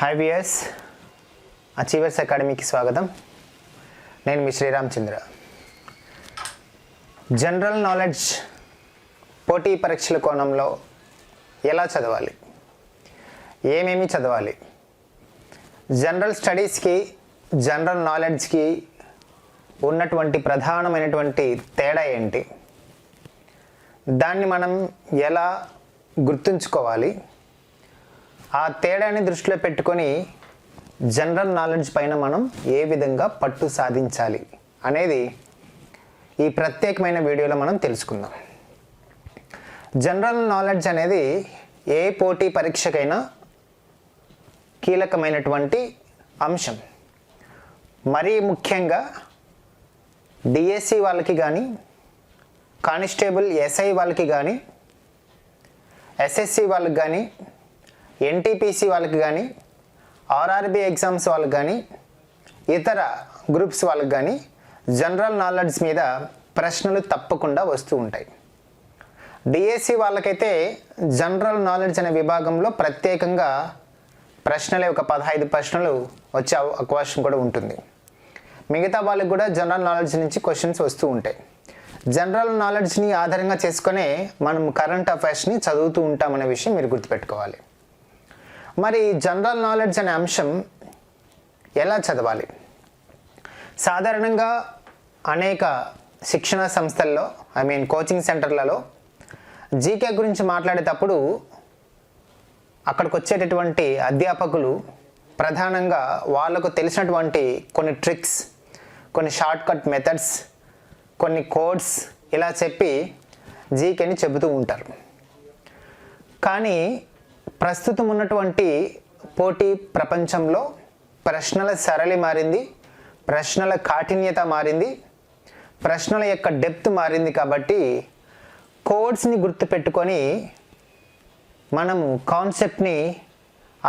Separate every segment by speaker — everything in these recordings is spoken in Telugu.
Speaker 1: హాయ్ వియర్స్, అచీవర్స్ అకాడమీకి స్వాగతం. నేను మీ శ్రీరామచంద్ర. జనరల్ నాలెడ్జ్ పోటీ పరీక్షల కోణంలో ఎలా చదవాలి, ఏమేమి చదవాలి, జనరల్ స్టడీస్కి జనరల్ నాలెడ్జ్కి ఉన్నటువంటి ప్రధానమైనటువంటి తేడా ఏంటి, దాన్ని మనం ఎలా గుర్తుంచుకోవాలి, ఆ తేడాని దృష్టిలో పెట్టుకొని జనరల్ నాలెడ్జ్ పైన మనం ఏ విధంగా పట్టు సాధించాలి అనేది ఈ ప్రత్యేకమైన వీడియోలో మనం తెలుసుకుందాం. జనరల్ నాలెడ్జ్ అనేది ఏ పోటీ పరీక్షకైనా కీలకమైనటువంటి అంశం. మరీ ముఖ్యంగా డిఎస్సి వాళ్ళకి కానీ, కానిస్టేబుల్ ఎస్ఐ వాళ్ళకి కానీ, ఎస్ఎస్సి వాళ్ళకి కానీ, ఎన్టీపీసీ వాళ్ళకి కానీ, ఆర్ఆర్బీ ఎగ్జామ్స్ వాళ్ళకి కానీ, ఇతర గ్రూప్స్ వాళ్ళకి కానీ జనరల్ నాలెడ్జ్ మీద ప్రశ్నలు తప్పకుండా వస్తూ ఉంటాయి. డిఎస్సి వాళ్ళకైతే జనరల్ నాలెడ్జ్ అనే విభాగంలో ప్రత్యేకంగా ప్రశ్నలే ఒక 15 ప్రశ్నలు వచ్చే అవకాశం కూడా ఉంటుంది. మిగతా వాళ్ళకి కూడా జనరల్ నాలెడ్జ్ నుంచి క్వశ్చన్స్ వస్తూ ఉంటాయి. జనరల్ నాలెడ్జ్ని ఆధారంగా చేసుకునే మనం కరెంట్ అఫైర్స్ని చదువుతూ ఉంటామనే విషయం మీరు గుర్తుపెట్టుకోవాలి. మరి జనరల్ నాలెడ్జ్ అనే అంశం ఎలా చదవాలి? సాధారణంగా అనేక శిక్షణ సంస్థల్లో, కోచింగ్ సెంటర్లలో జీకే గురించి మాట్లాడేటప్పుడు అక్కడికి వచ్చేటటువంటి అధ్యాపకులు ప్రధానంగా వాళ్ళకు తెలిసినటువంటి కొన్ని ట్రిక్స్, కొన్ని షార్ట్ కట్ మెథడ్స్, కొన్ని కోడ్స్ ఇలా చెప్పి జీకేని చెబుతూ ఉంటారు. కానీ ప్రస్తుతం ఉన్నటువంటి పోటీ ప్రపంచంలో ప్రశ్నల సరళి మారింది, ప్రశ్నల కాఠిన్యత మారింది, ప్రశ్నల యొక్క డెప్త్ మారింది. కాబట్టి కోడ్స్ని గుర్తుపెట్టుకొని మనము కాన్సెప్ట్ని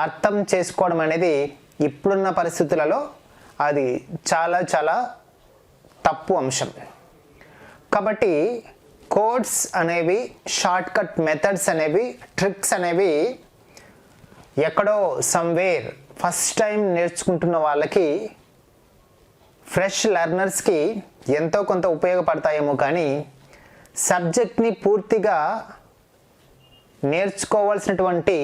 Speaker 1: అర్థం చేసుకోవడం అనేది ఇప్పుడున్న పరిస్థితులలో అది చాలా చాలా తప్పు అంశం. కాబట్టి కోడ్స్ అనేవి, షార్ట్ కట్ మెథడ్స్ అనేవి, ట్రిక్స్ అనేవి ఎక్కడో సమ్వేర్ ఫస్ట్ టైం నేర్చుకుంటున్న వాళ్ళకి, ఫ్రెష్ లెర్నర్స్కి ఎంతో కొంత ఉపయోగపడతాయేమో, కానీ సబ్జెక్ట్ని పూర్తిగా నేర్చుకోవాల్సినటువంటి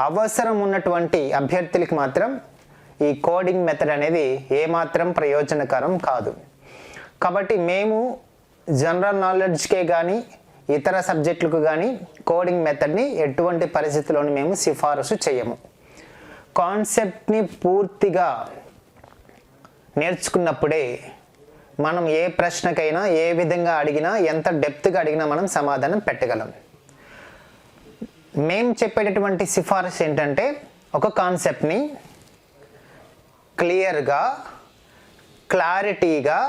Speaker 1: అవసరం ఉన్నటువంటి అభ్యర్థులకి మాత్రం ఈ కోడింగ్ మెథడ్ అనేది ఏమాత్రం ప్రయోజనకరం కాదు. కాబట్టి మేము జనరల్ నాలెడ్జ్కే కానీ ఇతర సబ్జెక్టులకు కానీ కోడింగ్ మెథడ్ని ఎటువంటి పరిస్థితుల్లోనూ మేము సిఫారసు చేయము. కాన్సెప్ట్ని పూర్తిగా నేర్చుకున్నప్పుడే మనం ఏ ప్రశ్నకైనా ఏ విధంగా అడిగినా, ఎంత డెప్త్గా అడిగినా మనం సమాధానం పెట్టగలం. మేము చెప్పేటటువంటి సిఫారసు ఏంటంటే, ఒక కాన్సెప్ట్ని క్లియర్గా, క్లారిటీగా,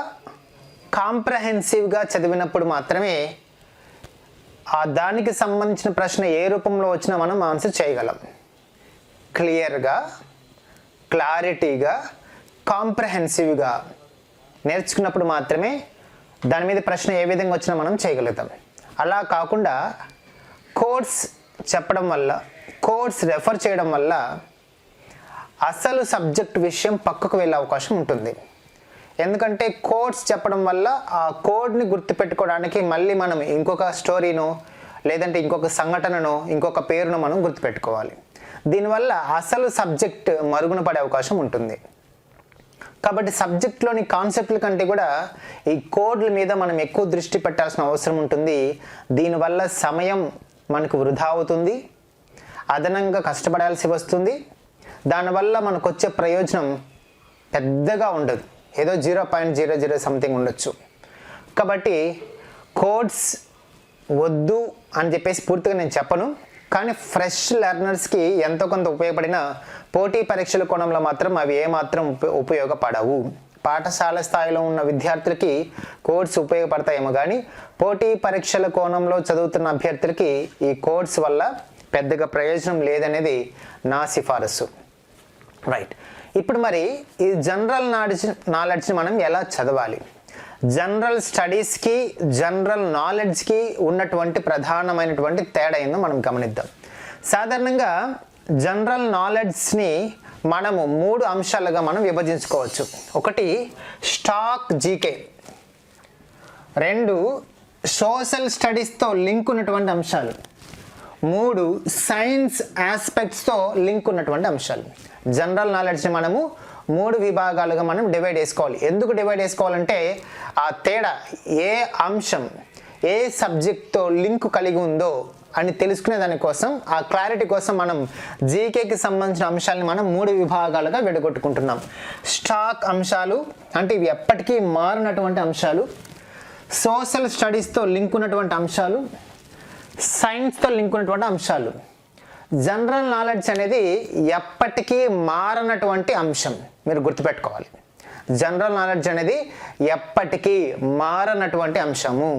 Speaker 1: కాంప్రహెన్సివ్గా చదివినప్పుడు మాత్రమే దానికి సంబంధించిన ప్రశ్న ఏ రూపంలో వచ్చినా మనం ఆన్సర్ చేయగలం. క్లియర్గా, క్లారిటీగా, కాంప్రహెన్సివ్గా నేర్చుకున్నప్పుడు మాత్రమే దాని మీద ప్రశ్న ఏ విధంగా వచ్చినా మనం చేయగలుగుతాం. అలా కాకుండా కోడ్స్ చెప్పడం వల్ల, కోడ్స్ రెఫర్ చేయడం వల్ల అసలు సబ్జెక్ట్ విషయం పక్కకు వెళ్ళే అవకాశం ఉంటుంది. ఎందుకంటే కోడ్స్ చెప్పడం వల్ల ఆ కోడ్ని గుర్తుపెట్టుకోవడానికి మళ్ళీ మనం ఇంకొక స్టోరీనో, లేదంటే ఇంకొక సంఘటననో, ఇంకొక పేరును మనం గుర్తుపెట్టుకోవాలి. దీనివల్ల అసలు సబ్జెక్ట్ మరుగున పడే అవకాశం ఉంటుంది. కాబట్టి సబ్జెక్ట్లోని కాన్సెప్ట్ల కంటే కూడా ఈ కోడ్ల మీద మనం ఎక్కువ దృష్టి పెట్టాల్సిన అవసరం ఉంటుంది. దీనివల్ల సమయం మనకు వృధా అవుతుంది, అదనంగా కష్టపడాల్సి వస్తుంది. దానివల్ల మనకు వచ్చే ప్రయోజనం పెద్దగా ఉండదు, ఏదో 0.00 సంథింగ్ ఉండొచ్చు. కాబట్టి కోడ్స్ వద్దు అని చెప్పేసి పూర్తిగా నేను చెప్పను, కానీ ఫ్రెష్ లెర్నర్స్కి ఎంతో కొంత ఉపయోగపడిన పోటీ పరీక్షల కోణంలో మాత్రం అవి ఏమాత్రం ఉపయోగపడవు. పాఠశాల స్థాయిలో ఉన్న విద్యార్థులకి కోడ్స్ ఉపయోగపడతాయేమో, కానీ పోటీ పరీక్షల కోణంలో చదువుతున్న అభ్యర్థులకి ఈ కోడ్స్ వల్ల పెద్దగా ప్రయోజనం లేదనేది నా సిఫారసు. రైట్. ఇప్పుడు మరి ఈ జనరల్ నాలెడ్జ్ని మనం ఎలా చదవాలి? జనరల్ స్టడీస్కి జనరల్ నాలెడ్జ్కి ఉన్నటువంటి ప్రధానమైనటువంటి తేడా ఏందో మనం గమనిద్దాం. సాధారణంగా జనరల్ నాలెడ్జ్ని మనము 3 అంశాలుగా మనం విభజించుకోవచ్చు. ఒకటి స్టాక్ జీకే, 2 సోషల్ స్టడీస్తో లింక్ ఉన్నటువంటి అంశాలు, 3 సైన్స్ ఆస్పెక్ట్స్తో లింక్ ఉన్నటువంటి అంశాలు. జనరల్ నాలెడ్జ్ని మనము 3 విభాగాలుగా మనం డివైడ్ చేసుకోవాలి. ఎందుకు డివైడ్ చేసుకోవాలంటే ఆ తేడా ఏ అంశం ఏ సబ్జెక్ట్తో లింక్ కలిగి ఉందో అని తెలుసుకునే దానికోసం, ఆ క్లారిటీ కోసం మనం జీకేకి సంబంధించిన అంశాలని మనం 3 విభాగాలుగా విడగొట్టుకుంటున్నాం. స్టాక్ అంశాలు అంటే ఇవి ఎప్పటికీ మారినటువంటి అంశాలు, సోషల్ స్టడీస్తో లింక్ ఉన్నటువంటి అంశాలు, సైన్స్తో లింక్ ఉన్నటువంటి అంశాలు. జనరల్ నాలెడ్జ్ అనేది ఎప్పటికీ మారనటువంటి అంశం, మీరు గుర్తుపెట్టుకోవాలి. జనరల్ నాలెడ్జ్ అనేది ఎప్పటికీ మారనటువంటి అంశము.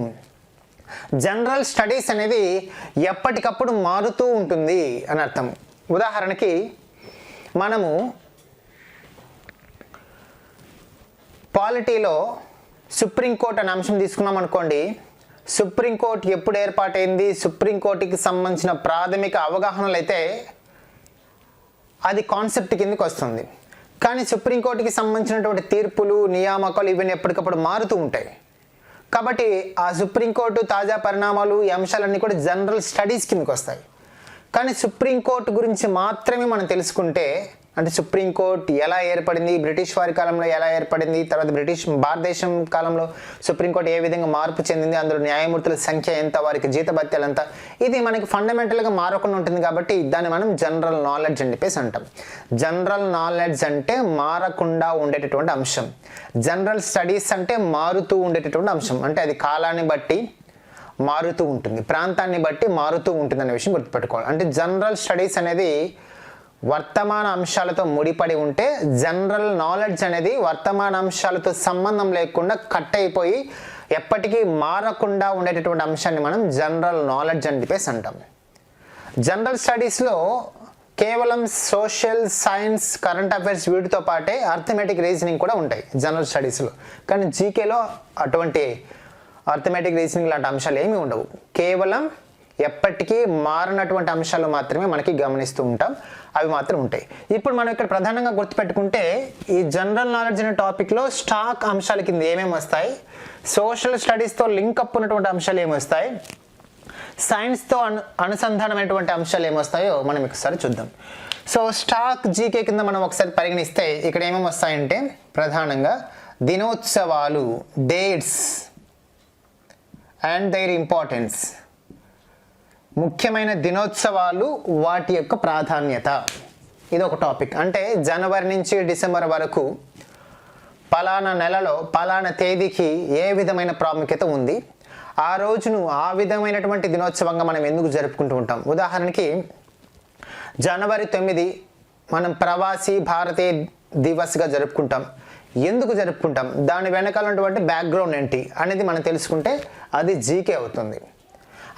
Speaker 1: జనరల్ స్టడీస్ అనేది ఎప్పటికప్పుడు మారుతూ ఉంటుంది అని అర్థం. ఉదాహరణకి మనము పాలిటీలో సుప్రీంకోర్టు అనే అంశం తీసుకున్నాం అనుకోండి. సుప్రీంకోర్టు ఎప్పుడు ఏర్పాటైంది, సుప్రీంకోర్టుకి సంబంధించిన ప్రాథమిక అవగాహనలు అయితే అది కాన్సెప్ట్ కిందకి వస్తుంది. కానీ సుప్రీంకోర్టుకి సంబంధించినటువంటి తీర్పులు నియామకాలు ఇవన్నీ ఎప్పటికప్పుడు మారుతూ ఉంటాయి. కాబట్టి ఆ సుప్రీంకోర్టు తాజా పరిణామాలు ఈ అంశాలన్నీ కూడా జనరల్ స్టడీస్ కిందకి వస్తాయి. కానీ సుప్రీంకోర్టు గురించి మాత్రమే మనం తెలుసుకుంటే, అంటే సుప్రీంకోర్టు ఎలా ఏర్పడింది, బ్రిటిష్ వారి కాలంలో ఎలా ఏర్పడింది, తర్వాత భారతదేశం కాలంలో సుప్రీంకోర్టు ఏ విధంగా మార్పు చెందింది, అందులో న్యాయమూర్తుల సంఖ్య ఎంత, వారికి జీతభత్యాలు ఎంత, ఇది మనకి ఫండమెంటల్గా మారకుండా ఉంటుంది. కాబట్టి దాన్ని మనం జనరల్ నాలెడ్జ్ అని చెప్పేసి అంటాం. జనరల్ నాలెడ్జ్ అంటే మారకుండా ఉండేటటువంటి అంశం. జనరల్ స్టడీస్ అంటే మారుతూ ఉండేటటువంటి అంశం. అంటే అది కాలాన్ని బట్టి మారుతూ ఉంటుంది, ప్రాంతాన్ని బట్టి మారుతూ ఉంటుంది అనే విషయం గుర్తుపెట్టుకోవాలి. అంటే జనరల్ స్టడీస్ అనేది వర్తమాన అంశాలతో ముడిపడి ఉంటే, జనరల్ నాలెడ్జ్ అనేది వర్తమాన అంశాలతో సంబంధం లేకుండా కట్ అయిపోయి ఎప్పటికీ మారకుండా ఉండేటటువంటి అంశాన్ని మనం జనరల్ నాలెడ్జ్ అని చెప్పేసి అంటాం. జనరల్ స్టడీస్లో కేవలం సోషల్ సైన్స్ కరెంట్ అఫైర్స్ వీటితో పాటే అర్థమెటిక్ రీజనింగ్ కూడా ఉంటాయి జనరల్ స్టడీస్లో. కానీ జీకేలో అటువంటి అర్థమెటిక్ రీజనింగ్ లాంటి అంశాలు ఏమీ ఉండవు. కేవలం ఎప్పటికీ మారినటువంటి అంశాలు మాత్రమే మనకి గమనిస్తూ ఉంటాం, అవి మాత్రం ఉంటాయి. ఇప్పుడు మనం ఇక్కడ ప్రధానంగా గుర్తుపెట్టుకుంటే ఈ జనరల్ నాలెడ్జ్ అనే టాపిక్లో స్టాక్ అంశాల కింద ఏమేమి వస్తాయి, సోషల్ స్టడీస్తో లింకప్ ఉన్నటువంటి అంశాలు ఏమొస్తాయి, సైన్స్తో అనుసంధానమైనటువంటి అంశాలు ఏమొస్తాయో మనం ఒకసారి చూద్దాం. సో స్టాక్ జీకే కింద మనం ఒకసారి పరిగణిస్తే ఇక్కడ ఏమేమి వస్తాయంటే ప్రధానంగా దినోత్సవాలు, డేట్స్ అండ్ దైర్ ఇంపార్టెన్స్, ముఖ్యమైన దినోత్సవాలు వాటి యొక్క ప్రాధాన్యత, ఇది ఒక టాపిక్. అంటే జనవరి నుంచి డిసెంబర్ వరకు పలానా నెలలో పలానా తేదీకి ఏ విధమైన ప్రాముఖ్యత ఉంది, ఆ రోజును ఆ విధమైనటువంటి దినోత్సవంగా మనం ఎందుకు జరుపుకుంటూ ఉంటాం. ఉదాహరణకి జనవరి 9 మనం ప్రవాసీ భారతీయ దివస్గా జరుపుకుంటాం. ఎందుకు జరుపుకుంటాం, దాని వెనకాల ఉన్నటువంటి బ్యాక్గ్రౌండ్ ఏంటి అనేది మనం తెలుసుకుంటే అది జీకే అవుతుంది.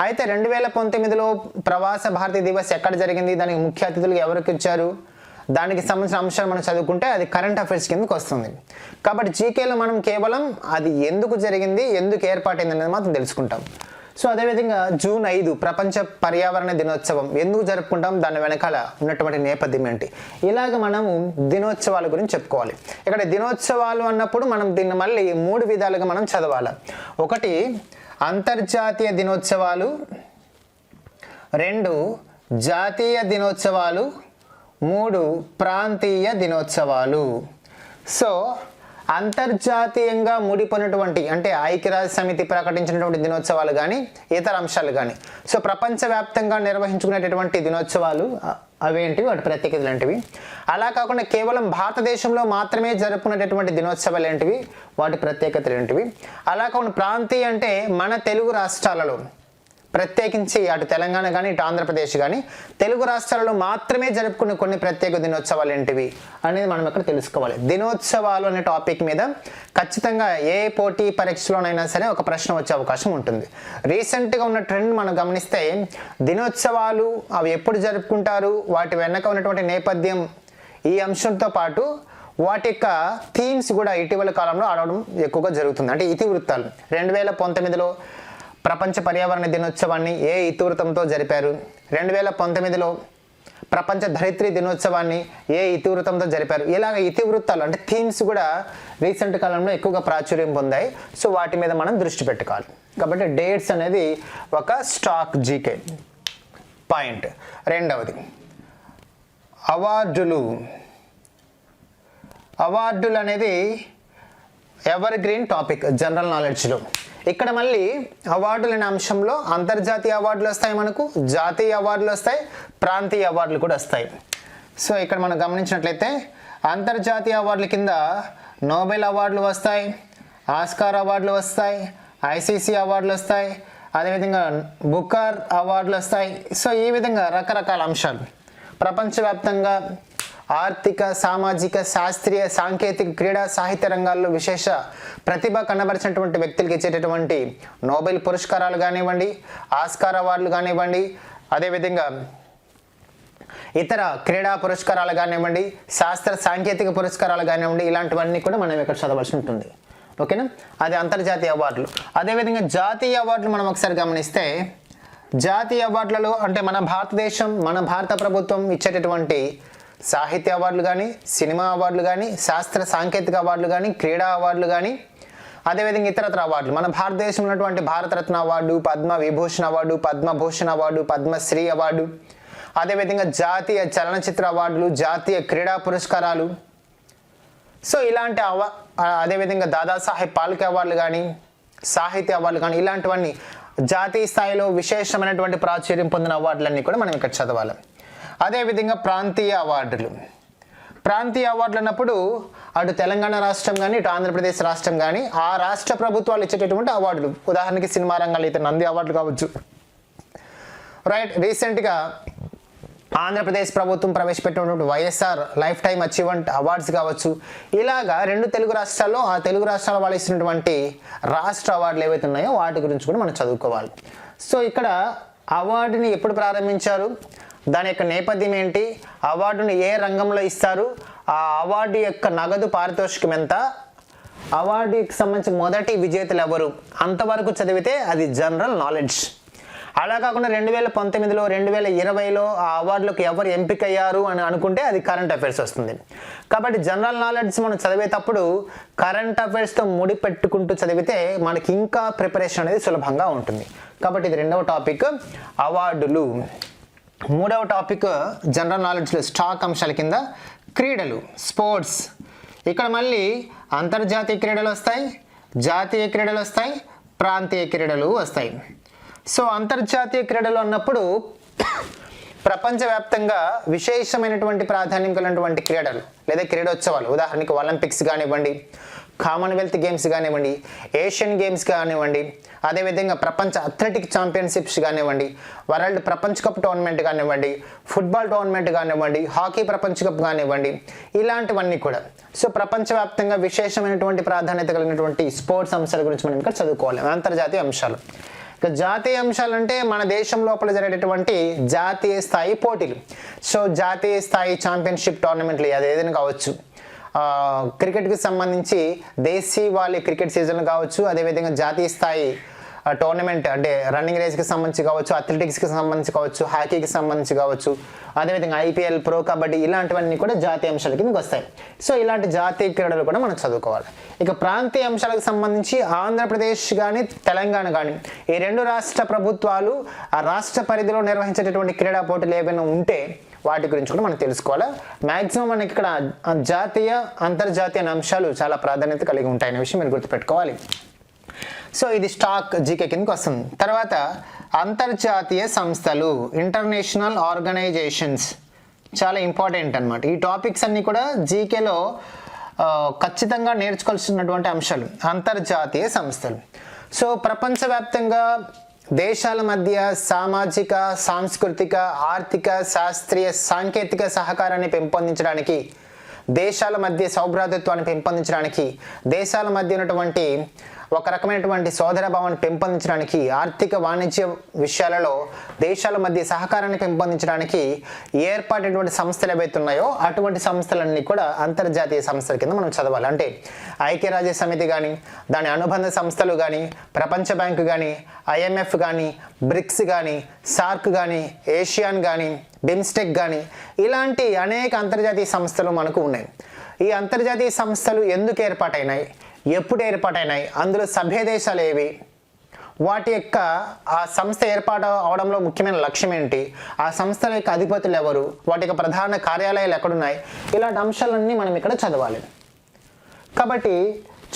Speaker 1: అయితే 2019లో ప్రవాస భారతీయ దివస్ ఎక్కడ జరిగింది, దానికి ముఖ్య అతిథులు ఎవరికి ఇచ్చారు, దానికి సంబంధించిన అంశాలు మనం చదువుకుంటే అది కరెంట్ అఫైర్స్ కిందకి వస్తుంది. కాబట్టి జీకేలో మనం కేవలం అది ఎందుకు జరిగింది, ఎందుకు ఏర్పాటైంది అనేది మాత్రం తెలుసుకుంటాం. సో అదేవిధంగా జూన్ 5 ప్రపంచ పర్యావరణ దినోత్సవం ఎందుకు జరుపుకుంటాం, దాని వెనకాల ఉన్నటువంటి నేపథ్యం ఏంటి, ఇలాగ మనము దినోత్సవాల గురించి చెప్పుకోవాలి. ఇక్కడ దినోత్సవాలు అన్నప్పుడు మనం దీన్ని మళ్ళీ 3 విధాలుగా మనం చదవాలి. ఒకటి అంతర్జాతీయ దినోత్సవాలు, 2 జాతీయ దినోత్సవాలు, 3 ప్రాంతీయ దినోత్సవాలు. సో అంతర్జాతీయంగా ముడిపోయినటువంటి అంటే ఐక్యరాజ్య సమితి ప్రకటించినటువంటి దినోత్సవాలు కానీ ఇతర అంశాలు కానీ, సో ప్రపంచవ్యాప్తంగా నిర్వహించుకునేటటువంటి దినోత్సవాలు అవేంటివి, వాటి ప్రత్యేకతలు ఏంటివి. అలా కాకుండా కేవలం భారతదేశంలో మాత్రమే జరుపుకునేటటువంటి దినోత్సవాలు ఏంటివి, వాటి ప్రత్యేకతలు ఏంటివి. అలా కాకుండా ప్రాంతీయ అంటే మన తెలుగు రాష్ట్రాలలో, ప్రత్యేకించి అటు తెలంగాణ కానీ ఇటు ఆంధ్రప్రదేశ్ కానీ తెలుగు రాష్ట్రాలలో మాత్రమే జరుపుకునే కొన్ని ప్రత్యేక దినోత్సవాలు ఏంటివి అనేది మనం ఇక్కడ తెలుసుకోవాలి. దినోత్సవాలు అనే టాపిక్ మీద ఖచ్చితంగా ఏ పోటీ పరీక్షలోనైనా సరే ఒక ప్రశ్న వచ్చే అవకాశం ఉంటుంది. రీసెంట్గా ఉన్న ట్రెండ్ మనం గమనిస్తే దినోత్సవాలు అవి ఎప్పుడు జరుపుకుంటారు, వాటి వెనక ఉన్నటువంటి నేపథ్యం, ఈ అంశంతో పాటు వాటి యొక్క థీమ్స్ కూడా ఇటీవల కాలంలో ఆడడం ఎక్కువగా జరుగుతుంది. అంటే ఇతివృత్తాలు 2019లో ప్రపంచ పర్యావరణ దినోత్సవాన్ని ఏ ఇతివృత్తంతో జరిపారు, 2019లో ప్రపంచ ధరిత్రి దినోత్సవాన్ని ఏ ఇతివృత్తంతో జరిపారు. ఇలాగ ఇతివృత్తాలు అంటే థీమ్స్ కూడా రీసెంట్ కాలంలో ఎక్కువగా ప్రాచుర్యం పొందాయి. సో వాటి మీద మనం దృష్టి పెట్టుకోవాలి. కాబట్టి డేట్స్ అనేది ఒక స్టాక్ జీకే పాయింట్. రెండవది అవార్డులు అనేది ఎవర్ గ్రీన్ టాపిక్ జనరల్ నాలెడ్జ్లో. ఇక్కడ మళ్ళీ అవార్డులు అనే అంశంలో అంతర్జాతీయ అవార్డులు వస్తాయి, మనకు జాతీయ అవార్డులు వస్తాయి, ప్రాంతీయ అవార్డులు కూడా వస్తాయి. సో ఇక్కడ మనం గమనించినట్లయితే అంతర్జాతీయ అవార్డుల కింద నోబెల్ అవార్డులు వస్తాయి, ఆస్కార్ అవార్డులు వస్తాయి, ఐసీసీ అవార్డులు వస్తాయి, అదేవిధంగా బుకర్ అవార్డులు వస్తాయి. సో ఈ విధంగా రకరకాల అంశాలు ప్రపంచవ్యాప్తంగా ఆర్థిక, సామాజిక, శాస్త్రీయ, సాంకేతిక, క్రీడా, సాహిత్య రంగాల్లో విశేష ప్రతిభ కనబరిచినటువంటి వ్యక్తులకు ఇచ్చేటటువంటి నోబెల్ పురస్కారాలు కానివ్వండి, ఆస్కార్ అవార్డులు కానివ్వండి, అదేవిధంగా ఇతర క్రీడా పురస్కారాలు కానివ్వండి, శాస్త్ర సాంకేతిక పురస్కారాలు కానివ్వండి, ఇలాంటివన్నీ కూడా మనం ఇక్కడ చదవాల్సి ఉంటుంది. ఓకేనా, అది అంతర్జాతీయ అవార్డులు. అదేవిధంగా జాతీయ అవార్డులు మనం ఒకసారి గమనిస్తే జాతీయ అవార్డులలో అంటే మన భారతదేశం, మన భారత ప్రభుత్వం ఇచ్చేటటువంటి సాహిత్య అవార్డులు కానీ, సినిమా అవార్డులు కానీ, శాస్త్ర సాంకేతిక అవార్డులు కానీ, క్రీడా అవార్డులు కానీ, అదేవిధంగా ఇతరత్ర అవార్డులు మన భారతదేశంలో ఉన్నటువంటి Bharat Ratna award, Padma Vibhushan award, Padma Bhushan award, Padma Shri award, అదేవిధంగా జాతీయ చలనచిత్ర అవార్డులు, జాతీయ క్రీడా పురస్కారాలు. సో ఇలాంటి అదేవిధంగా దాదాసాహెబ్ పాల్కే అవార్డులు కానీ, సాహిత్య అవార్డులు కానీ, ఇలాంటివన్నీ జాతీయ స్థాయిలో విశేషమైనటువంటి ప్రాచుర్యం పొందిన అవార్డులన్నీ కూడా మనం ఇక్కడ చదవాలి. అదేవిధంగా ప్రాంతీయ అవార్డులు అన్నప్పుడు అటు తెలంగాణ రాష్ట్రం కానీ, ఇటు ఆంధ్రప్రదేశ్ రాష్ట్రం కానీ, ఆ రాష్ట్ర ప్రభుత్వాలు ఇచ్చేటటువంటి అవార్డులు. ఉదాహరణకి సినిమా రంగాల్లో అయితే నంది అవార్డులు కావచ్చు, రైట్. రీసెంట్గా ఆంధ్రప్రదేశ్ ప్రభుత్వం ప్రవేశపెట్టినటువంటి YSR life time achievement awards కావచ్చు. ఇలాగా రెండు తెలుగు రాష్ట్రాల్లో ఆ తెలుగు రాష్ట్రాల వాళ్ళు ఇస్తున్నటువంటి రాష్ట్ర అవార్డులు ఏవైతే ఉన్నాయో వాటి గురించి కూడా మనం చదువుకోవాలి. సో ఇక్కడ అవార్డుని ఎప్పుడు ప్రారంభించారు, దాని యొక్క నేపథ్యం ఏంటి, అవార్డుని ఏ రంగంలో ఇస్తారు, ఆ అవార్డు యొక్క నగదు పారితోషికం ఎంత, అవార్డుకి సంబంధించిన మొదటి విజేతలు ఎవరు, అంతవరకు చదివితే అది జనరల్ నాలెడ్జ్. అలా కాకుండా 2019లో 2020లో ఆ అవార్డులకు ఎవరు ఎంపికయ్యారు అని అనుకుంటే అది కరెంట్ అఫైర్స్ వస్తుంది. కాబట్టి జనరల్ నాలెడ్జ్ మనం చదివేటప్పుడు కరెంట్ అఫైర్స్తో ముడిపెట్టుకుంటూ చదివితే మనకి ఇంకా ప్రిపరేషన్ అనేది సులభంగా ఉంటుంది. కాబట్టి ఇది రెండవ టాపిక్ అవార్డులు. మూడవ టాపిక్ జనరల్ నాలెడ్జ్లో స్టాక్ అంశాల కింద క్రీడలు, స్పోర్ట్స్. ఇక్కడ మళ్ళీ అంతర్జాతీయ క్రీడలు వస్తాయి, జాతీయ క్రీడలు వస్తాయి, ప్రాంతీయ క్రీడలు వస్తాయి. సో అంతర్జాతీయ క్రీడలు అన్నప్పుడు ప్రపంచవ్యాప్తంగా విశేషమైనటువంటి ప్రాధాన్యం కలిగినటువంటి క్రీడలు లేదా క్రీడోత్సవాలు. ఉదాహరణకి ఒలింపిక్స్ కానివ్వండి, కామన్వెల్త్ గేమ్స్ కానివ్వండి, ఏషియన్ గేమ్స్ కానివ్వండి, అదేవిధంగా ప్రపంచ అథ్లెటిక్ ఛాంపియన్షిప్స్ కానివ్వండి, వరల్డ్ ప్రపంచ కప్ టోర్నమెంట్ కానివ్వండి, ఫుట్బాల్ టోర్నమెంట్ కానివ్వండి, హాకీ ప్రపంచ కప్ కానివ్వండి, ఇలాంటివన్నీ కూడా. సో ప్రపంచవ్యాప్తంగా విశేషమైనటువంటి ప్రాధాన్యత కలిగినటువంటి స్పోర్ట్స్ అంశాల గురించి మనం ఇక్కడ చదువుకోవాలి. అంతర్జాతీయ అంశాలు. ఇక జాతీయ అంశాలు అంటే మన దేశం లోపల జరిగేటటువంటి జాతీయ స్థాయి పోటీలు. సో జాతీయ స్థాయి ఛాంపియన్షిప్ టోర్నమెంట్లు అది ఏదైనా కావచ్చు, క్రికెట్కి సంబంధించి దేశీవాళీ క్రికెట్ సీజన్ కావచ్చు, అదేవిధంగా జాతీయ స్థాయి టోర్నమెంట్ అంటే రన్నింగ్ రేస్కి సంబంధించి కావచ్చు, అథ్లెటిక్స్కి సంబంధించి కావచ్చు, హాకీకి సంబంధించి కావచ్చు, అదేవిధంగా ఐపీఎల్, ప్రో కబడ్డీ, ఇలాంటివన్నీ కూడా జాతీయ అంశాల కిందకి వస్తాయి. సో ఇలాంటి జాతీయ క్రీడలు కూడా మనం చదువుకోవాలి. ఇక ప్రాంతీయ అంశాలకు సంబంధించి ఆంధ్రప్రదేశ్ కానీ తెలంగాణ కానీ ఈ రెండు రాష్ట్ర ప్రభుత్వాలు ఆ రాష్ట్ర పరిధిలో నిర్వహించేటటువంటి క్రీడా పోటీలు ఏవైనా ఉంటే వాటి గురించి కూడా మనం తెలుసుకోవాలి. మ్యాక్సిమం మనకి ఇక్కడ జాతీయ, అంతర్జాతీయ అంశాలు చాలా ప్రాధాన్యత కలిగి ఉంటాయనే విషయం మీరు గుర్తుపెట్టుకోవాలి. సో ఇది స్టాక్ జీకే కిందకి వస్తుంది. తర్వాత అంతర్జాతీయ సంస్థలు, ఇంటర్నేషనల్ ఆర్గనైజేషన్స్ చాలా ఇంపార్టెంట్ అన్నమాట. ఈ టాపిక్స్ అన్నీ కూడా జీకేలో ఖచ్చితంగా నేర్చుకోవాల్సినటువంటి అంశాలు. అంతర్జాతీయ సంస్థలు. సో ప్రపంచవ్యాప్తంగా దేశాల మధ్య సామాజిక, సాంస్కృతిక, ఆర్థిక, శాస్త్రీయ, సాంకేతిక సహకారాన్ని పెంపొందించడానికి, దేశాల మధ్య సౌభ్రాతృత్వాన్ని పెంపొందించడానికి, దేశాల మధ్య ఉన్నటువంటి ఒక రకమైనటువంటి సోదర భావాన్ని పెంపొందించడానికి, ఆర్థిక వాణిజ్య విషయాలలో దేశాల మధ్య సహకారాన్ని పెంపొందించడానికి ఏర్పాటైనటువంటి సంస్థలు ఏవైతే ఉన్నాయో అటువంటి సంస్థలన్నీ కూడా అంతర్జాతీయ సంస్థల కింద మనం చదవాలి. అంటే ఐక్యరాజ్య సమితి కానీ, దాని అనుబంధ సంస్థలు కానీ, ప్రపంచ బ్యాంకు కానీ, ఐఎంఎఫ్ కానీ, బ్రిక్స్ కానీ, సార్క్ కానీ, ఏషియాన్ కానీ, బిమ్స్టెక్ కానీ ఇలాంటి అనేక అంతర్జాతీయ సంస్థలు మనకు ఉన్నాయి. ఈ అంతర్జాతీయ సంస్థలు ఎందుకు ఏర్పాటైనాయి, ఎప్పుడు ఏర్పాటైనాయి, అందులో సభ్య దేశాలు ఏవి, వాటి యొక్క ఆ సంస్థ ఏర్పాటు అవడంలో ముఖ్యమైన లక్ష్యం ఏంటి, ఆ సంస్థల యొక్క అధిపతులు ఎవరు, వాటి యొక్క ప్రధాన కార్యాలయాలు ఎక్కడున్నాయి, ఇలాంటి అంశాలన్నీ మనం ఇక్కడ చదవాలి. కాబట్టి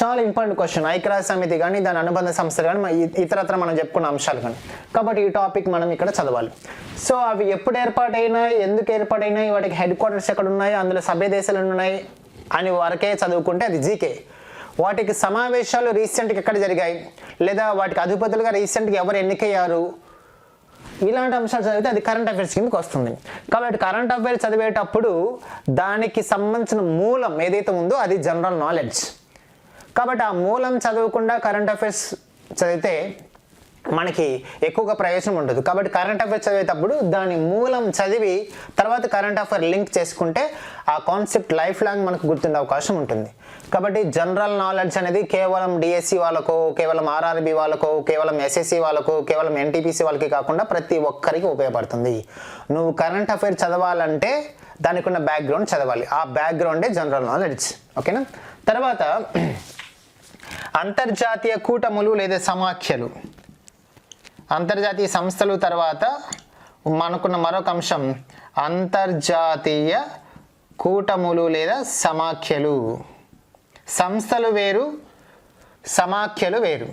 Speaker 1: చాలా ఇంపార్టెంట్ క్వశ్చన్. ఐక్యరాజ్య సమితి కానీ దాని అనుబంధ సంస్థలు కానీ ఇతరత్ర మనం చెప్పుకున్న అంశాలు కానీ. కాబట్టి ఈ టాపిక్ మనం ఇక్కడ చదవాలి. సో అవి ఎప్పుడు ఏర్పాటైనాయి, ఎందుకు ఏర్పాటైనాయి, వాటికి హెడ్ క్వార్టర్స్ ఎక్కడ ఉన్నాయి, అందులో సభ్య దేశాలు ఉన్నాయి అని వరకే చదువుకుంటే అది జీకే. వాటికి సమావేశాలు రీసెంట్గా ఎక్కడ జరిగాయి, లేదా వాటికి అధిపతులుగా రీసెంట్గా ఎవరు ఎన్నికయ్యారు, ఇలాంటి అంశాలు చదివితే అది కరెంట్ అఫైర్స్ కిందకి వస్తుంది. కాబట్టి కరెంట్ అఫైర్స్ చదివేటప్పుడు దానికి సంబంధించిన మూలం ఏదైతే ఉందో అది జనరల్ నాలెడ్జ్. కాబట్టి ఆ మూలం చదవకుండా కరెంట్ అఫైర్స్ చదివితే మనకి ఎక్కువగా ప్రయోజనం ఉండదు. కాబట్టి కరెంట్ అఫైర్స్ చదివేటప్పుడు దాని మూలం చదివి తర్వాత కరెంట్ అఫైర్ లింక్ చేసుకుంటే ఆ కాన్సెప్ట్ లైఫ్ లాంగ్ మనకు గుర్తుండే అవకాశం ఉంటుంది. కాబట్టి జనరల్ నాలెడ్జ్ అనేది కేవలం డిఎస్సి వాళ్ళకో, కేవలం ఆర్ఆర్బి వాళ్ళకో, కేవలం ఎస్ఎస్సి వాళ్ళకో, కేవలం ఎన్టీపీసీ వాళ్ళకి కాకుండా ప్రతి ఒక్కరికి ఉపయోగపడుతుంది. నువ్వు కరెంట్ అఫైర్ చదవాలంటే దానికి ఉన్న బ్యాక్గ్రౌండ్ చదవాలి. ఆ బ్యాక్గ్రౌండే జనరల్ నాలెడ్జ్. ఓకేనా. తర్వాత అంతర్జాతీయ కూటములు లేదా సమాఖ్యలు, అంతర్జాతీయ సంస్థలు. తర్వాత మనకున్న మరొక అంశం అంతర్జాతీయ కూటములు లేదా సమాఖ్యలు. సంస్థలు వేరు, సమాఖ్యలు వేరు.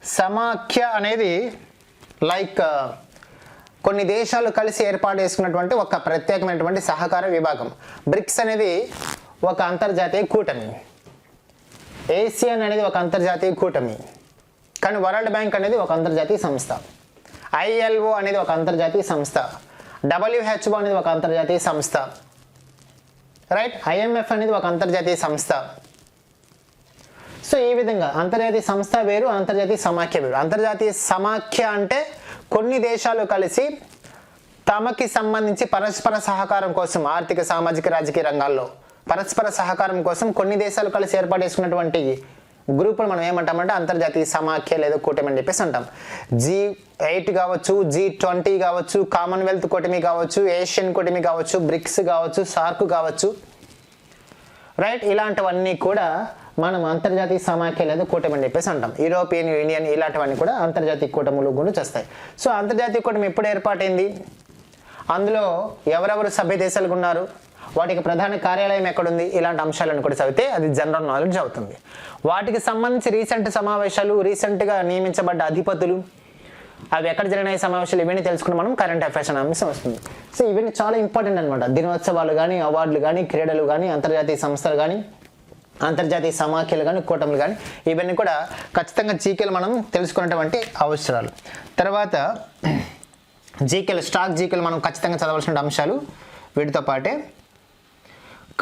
Speaker 1: సమాఖ్య అనేది లైక్ కొన్ని దేశాలు కలిసి ఏర్పాటు చేసుకున్నటువంటి ఒక ప్రత్యేకమైనటువంటి సహకార విభాగం. బ్రిక్స్ అనేది ఒక అంతర్జాతీయ కూటమి, ఏసియన్ అనేది ఒక అంతర్జాతీయ కూటమి, కానీ వరల్డ్ బ్యాంక్ అనేది ఒక అంతర్జాతీయ సంస్థ, ఐఎల్ఓ అనేది ఒక అంతర్జాతీయ సంస్థ, డబ్ల్యూహెచ్ఓ అనేది ఒక అంతర్జాతీయ సంస్థ, రైట్, ఐఎంఎఫ్ అనేది ఒక అంతర్జాతీయ సంస్థ. సో ఈ విధంగా అంతర్జాతీయ సంస్థ వేరు, అంతర్జాతీయ సమాఖ్య వేరు. అంతర్జాతీయ సమాఖ్య అంటే కొన్ని దేశాలు కలిసి తమకి సంబంధించి పరస్పర సహకారం కోసం ఆర్థిక, సామాజిక, రాజకీయ రంగాల్లో పరస్పర సహకారం కోసం కొన్ని దేశాలు కలిసి ఏర్పాటు చేసుకున్నటువంటి గ్రూపులు మనం ఏమంటామంటే అంతర్జాతీయ సమాఖ్య లేదా కూటమి అని చెప్పేసి అంటాం. G8 కావచ్చు, G20 కావచ్చు, కామన్వెల్త్ కూటమి కావచ్చు, ఏషియన్ కూటమి కావచ్చు, బ్రిక్స్ కావచ్చు, సార్క్ కావచ్చు, రైట్, ఇలాంటివన్నీ కూడా మనం అంతర్జాతీయ సమాఖ్య లేదా కూటమి అని చెప్పేసి అంటాం. యూరోపియన్ యూనియన్ ఇలాంటివన్నీ కూడా అంతర్జాతీయ కూటములు గురించి వస్తాయి. సో అంతర్జాతీయ కూటమి ఎప్పుడు ఏర్పాటైంది, అందులో ఎవరెవరు సభ్య దేశాలు ఉన్నారు, వాటికి ప్రధాన కార్యాలయం ఎక్కడుంది, ఇలాంటి అంశాలను కూడా చదివితే అది జనరల్ నాలెడ్జ్ అవుతుంది. వాటికి సంబంధించి రీసెంట్ సమావేశాలు, రీసెంట్గా నియమించబడ్డ అధిపతులు, అవి ఎక్కడ జరిగిన సమావేశాలు, ఇవన్నీ తెలుసుకుని మనం కరెంట్ అఫైర్స్ అనే అంశం వస్తుంది. సో ఇవన్నీ చాలా ఇంపార్టెంట్ అనమాట. దినోత్సవాలు కానీ, అవార్డులు కానీ, క్రీడలు కానీ, అంతర్జాతీయ సంస్థలు కానీ, అంతర్జాతీయ సమాఖ్యలు కానీ, కూటములు కానీ, ఇవన్నీ కూడా ఖచ్చితంగా జీకేలు మనం తెలుసుకున్నటువంటి అవసరాలు. తర్వాత జీకేలు, స్టాక్ జీకేలు మనం ఖచ్చితంగా చదవాల్సిన అంశాలు. వీటితో పాటే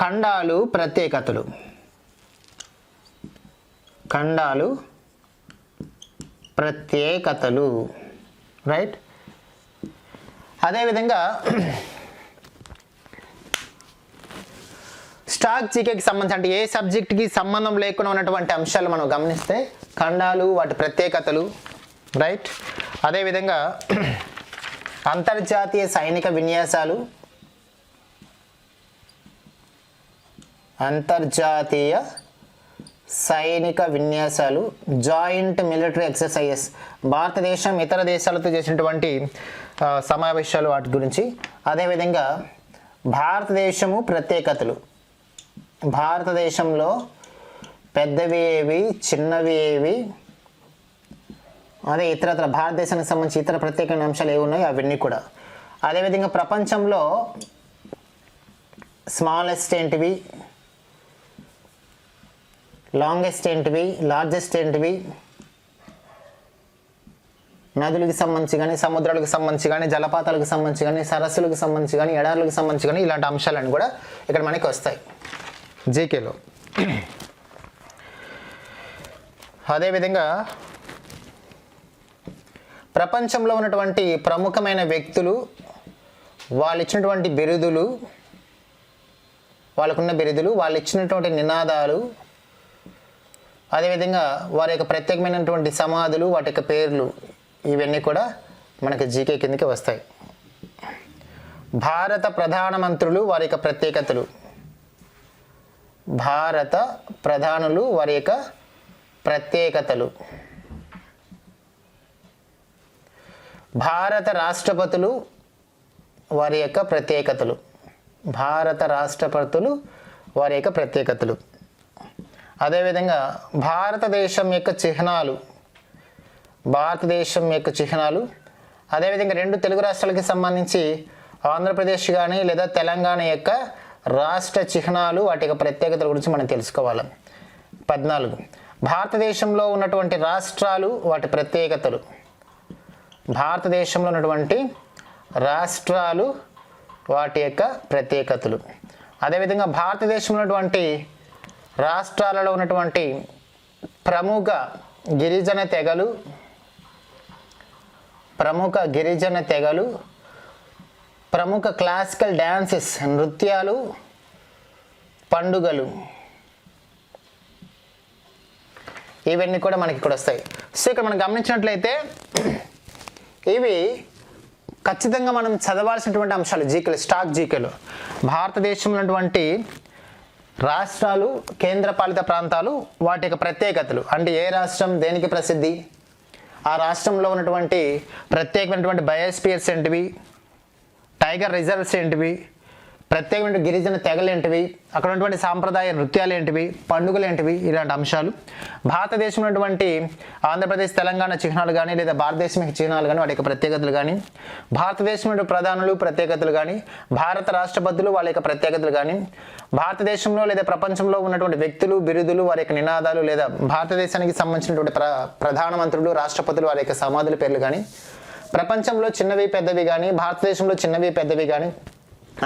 Speaker 1: ఖండాలు, ప్రత్యేకతలు, ఖండాలు, ప్రత్యేకతలు, రైట్. అదేవిధంగా స్టాక్ జీకేకి సంబంధించి అంటే ఏ సబ్జెక్ట్కి సంబంధం లేకుండా ఉన్నటువంటి అంశాలు మనం గమనిస్తే ఖండాలు, వాటి ప్రత్యేకతలు, రైట్. అదేవిధంగా అంతర్జాతీయ సైనిక విన్యాసాలు, అంతర్జాతీయ సైనిక విన్యాసాలు, జాయింట్ మిలిటరీ ఎక్సర్సైజెస్, భారతదేశం ఇతర దేశాలతో చేసినటువంటి సమావేశాలు, వాటి గురించి. అదేవిధంగా భారతదేశము ప్రత్యేకతలు, భారతదేశంలో పెద్దవి ఏవి, చిన్నవి ఏవి, అదే ఇతరత్ర భారతదేశానికి సంబంధించి ఇతర ప్రత్యేకమైన అంశాలు ఏవి ఉన్నాయి అవన్నీ కూడా. అదేవిధంగా ప్రపంచంలో స్మాలెస్ట్ ఏంటివి, లాంగెస్ట్ ఏంటివి, లార్జెస్ట్ ఏంటివి, నదులకు సంబంధించి కానీ, సముద్రాలకు సంబంధించి కానీ, జలపాతాలకు సంబంధించి కానీ, సరస్సులకు సంబంధించి కానీ, ఎడారులకు సంబంధించి కానీ, ఇలాంటి అంశాలన్నీ కూడా ఇక్కడ మనకి వస్తాయి జీకేలో. అదేవిధంగా ప్రపంచంలో ఉన్నటువంటి ప్రముఖమైన వ్యక్తులు, వాళ్ళు ఇచ్చినటువంటి బిరుదులు, వాళ్ళకున్న బిరుదులు, వాళ్ళు ఇచ్చినటువంటి నినాదాలు, అదేవిధంగా వారి యొక్క ప్రత్యేకమైనటువంటి సమాధులు, వాటి యొక్క పేర్లు, ఇవన్నీ కూడా మనకి జీకే కిందకి వస్తాయి. భారత ప్రధానమంత్రులు వారి యొక్క ప్రత్యేకతలు. భారత ప్రధానులు వారి యొక్క ప్రత్యేకతలు. భారత రాష్ట్రపతులు వారి యొక్క ప్రత్యేకతలు. భారత రాష్ట్రపతులు వారి యొక్క ప్రత్యేకతలు. అదేవిధంగా భారతదేశం యొక్క చిహ్నాలు. భారతదేశం యొక్క చిహ్నాలు. అదేవిధంగా 2 తెలుగు రాష్ట్రాలకి సంబంధించి ఆంధ్రప్రదేశ్ కానీ లేదా తెలంగాణ యొక్క రాష్ట్ర చిహ్నాలు వాటి యొక్క ప్రత్యేకతల గురించి మనం తెలుసుకోవాలి. 14 భారతదేశంలో ఉన్నటువంటి రాష్ట్రాలు వాటి ప్రత్యేకతలు. భారతదేశంలో ఉన్నటువంటి రాష్ట్రాలు వాటి యొక్క ప్రత్యేకతలు. అదేవిధంగా భారతదేశంలో ఉన్నటువంటి రాష్ట్రాలలో ఉన్నటువంటి ప్రముఖ గిరిజన తెగలు. ప్రముఖ క్లాసికల్ డ్యాన్సెస్, నృత్యాలు, పండుగలు, ఇవన్నీ కూడా మనకి ఇక్కడ వస్తాయి. సో ఇక్కడ మనం గమనించినట్లయితే ఇవి ఖచ్చితంగా మనం చదవాల్సినటువంటి అంశాలు జీకేలు, స్టాక్ జీకేలు. భారతదేశంలో ఉన్నటువంటి రాష్ట్రాలు, కేంద్రపాలిత ప్రాంతాలు వాటి యొక్క ప్రత్యేకతలు. అంటే ఏ రాష్ట్రం దేనికి ప్రసిద్ధి, ఆ రాష్ట్రంలో ఉన్నటువంటి ప్రత్యేకమైనటువంటి బయోస్పియర్స్ ఏంటివి, టైగర్ రిజర్వ్స్ ఏంటివి, ప్రత్యేకమైన గిరిజన తెగలు ఏంటివి, అక్కడ ఉన్నటువంటి సాంప్రదాయ నృత్యాలు ఏంటివి, పండుగలు ఏంటివి, ఇలాంటి అంశాలు. భారతదేశంలో ఉన్నటువంటి ఆంధ్రప్రదేశ్, తెలంగాణ చిహ్నాలు కానీ లేదా భారతదేశం యొక్క చిహ్నాలు కానీ వాటి యొక్క ప్రత్యేకతలు కానీ, భారతదేశంలో ప్రధానులు ప్రత్యేకతలు కానీ, భారత రాష్ట్రపతులు వాళ్ళ యొక్క ప్రత్యేకతలు కానీ, భారతదేశంలో లేదా ప్రపంచంలో ఉన్నటువంటి వ్యక్తులు, బిరుదులు, వారి యొక్క నినాదాలు లేదా భారతదేశానికి సంబంధించినటువంటి ప్రధానమంత్రులు, రాష్ట్రపతులు వారి యొక్క సమాధుల పేర్లు కానీ, ప్రపంచంలో చిన్నవి పెద్దవి కానీ, భారతదేశంలో చిన్నవి పెద్దవి కానీ,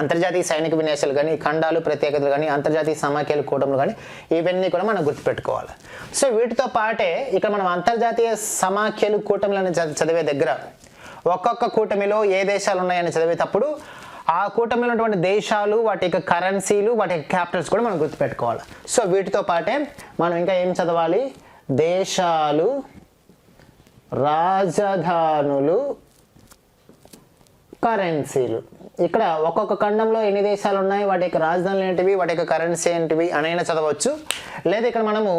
Speaker 1: అంతర్జాతీయ సైనిక విన్యాసాలు కానీ, ఖండాలు ప్రత్యేకతలు కానీ, అంతర్జాతీయ సమాఖ్యలు కూటములు కానీ, ఇవన్నీ కూడా మనం గుర్తుపెట్టుకోవాలి. సో వీటితో పాటే ఇక్కడ మనం అంతర్జాతీయ సమాఖ్యలు కూటములను చదివే దగ్గర ఒక్కొక్క కూటమిలో ఏ దేశాలు ఉన్నాయని చదివేటప్పుడు ఆ కూటమిలో ఉన్నటువంటి దేశాలు, వాటి యొక్క కరెన్సీలు, వాటి యొక్క క్యాపిటల్స్ కూడా మనం గుర్తుపెట్టుకోవాలి. సో వీటితో పాటే మనం ఇంకా ఏం చదవాలి, దేశాలు, రాజధానులు, కరెన్సీలు. ఇక్కడ ఒక్కొక్క ఖండంలో ఎన్ని దేశాలు ఉన్నాయి, వాటి యొక్క రాజధానులు ఏంటివి, వాటి యొక్క కరెన్సీ ఏంటివి అనైనా చదవచ్చు. లేదా ఇక్కడ మనము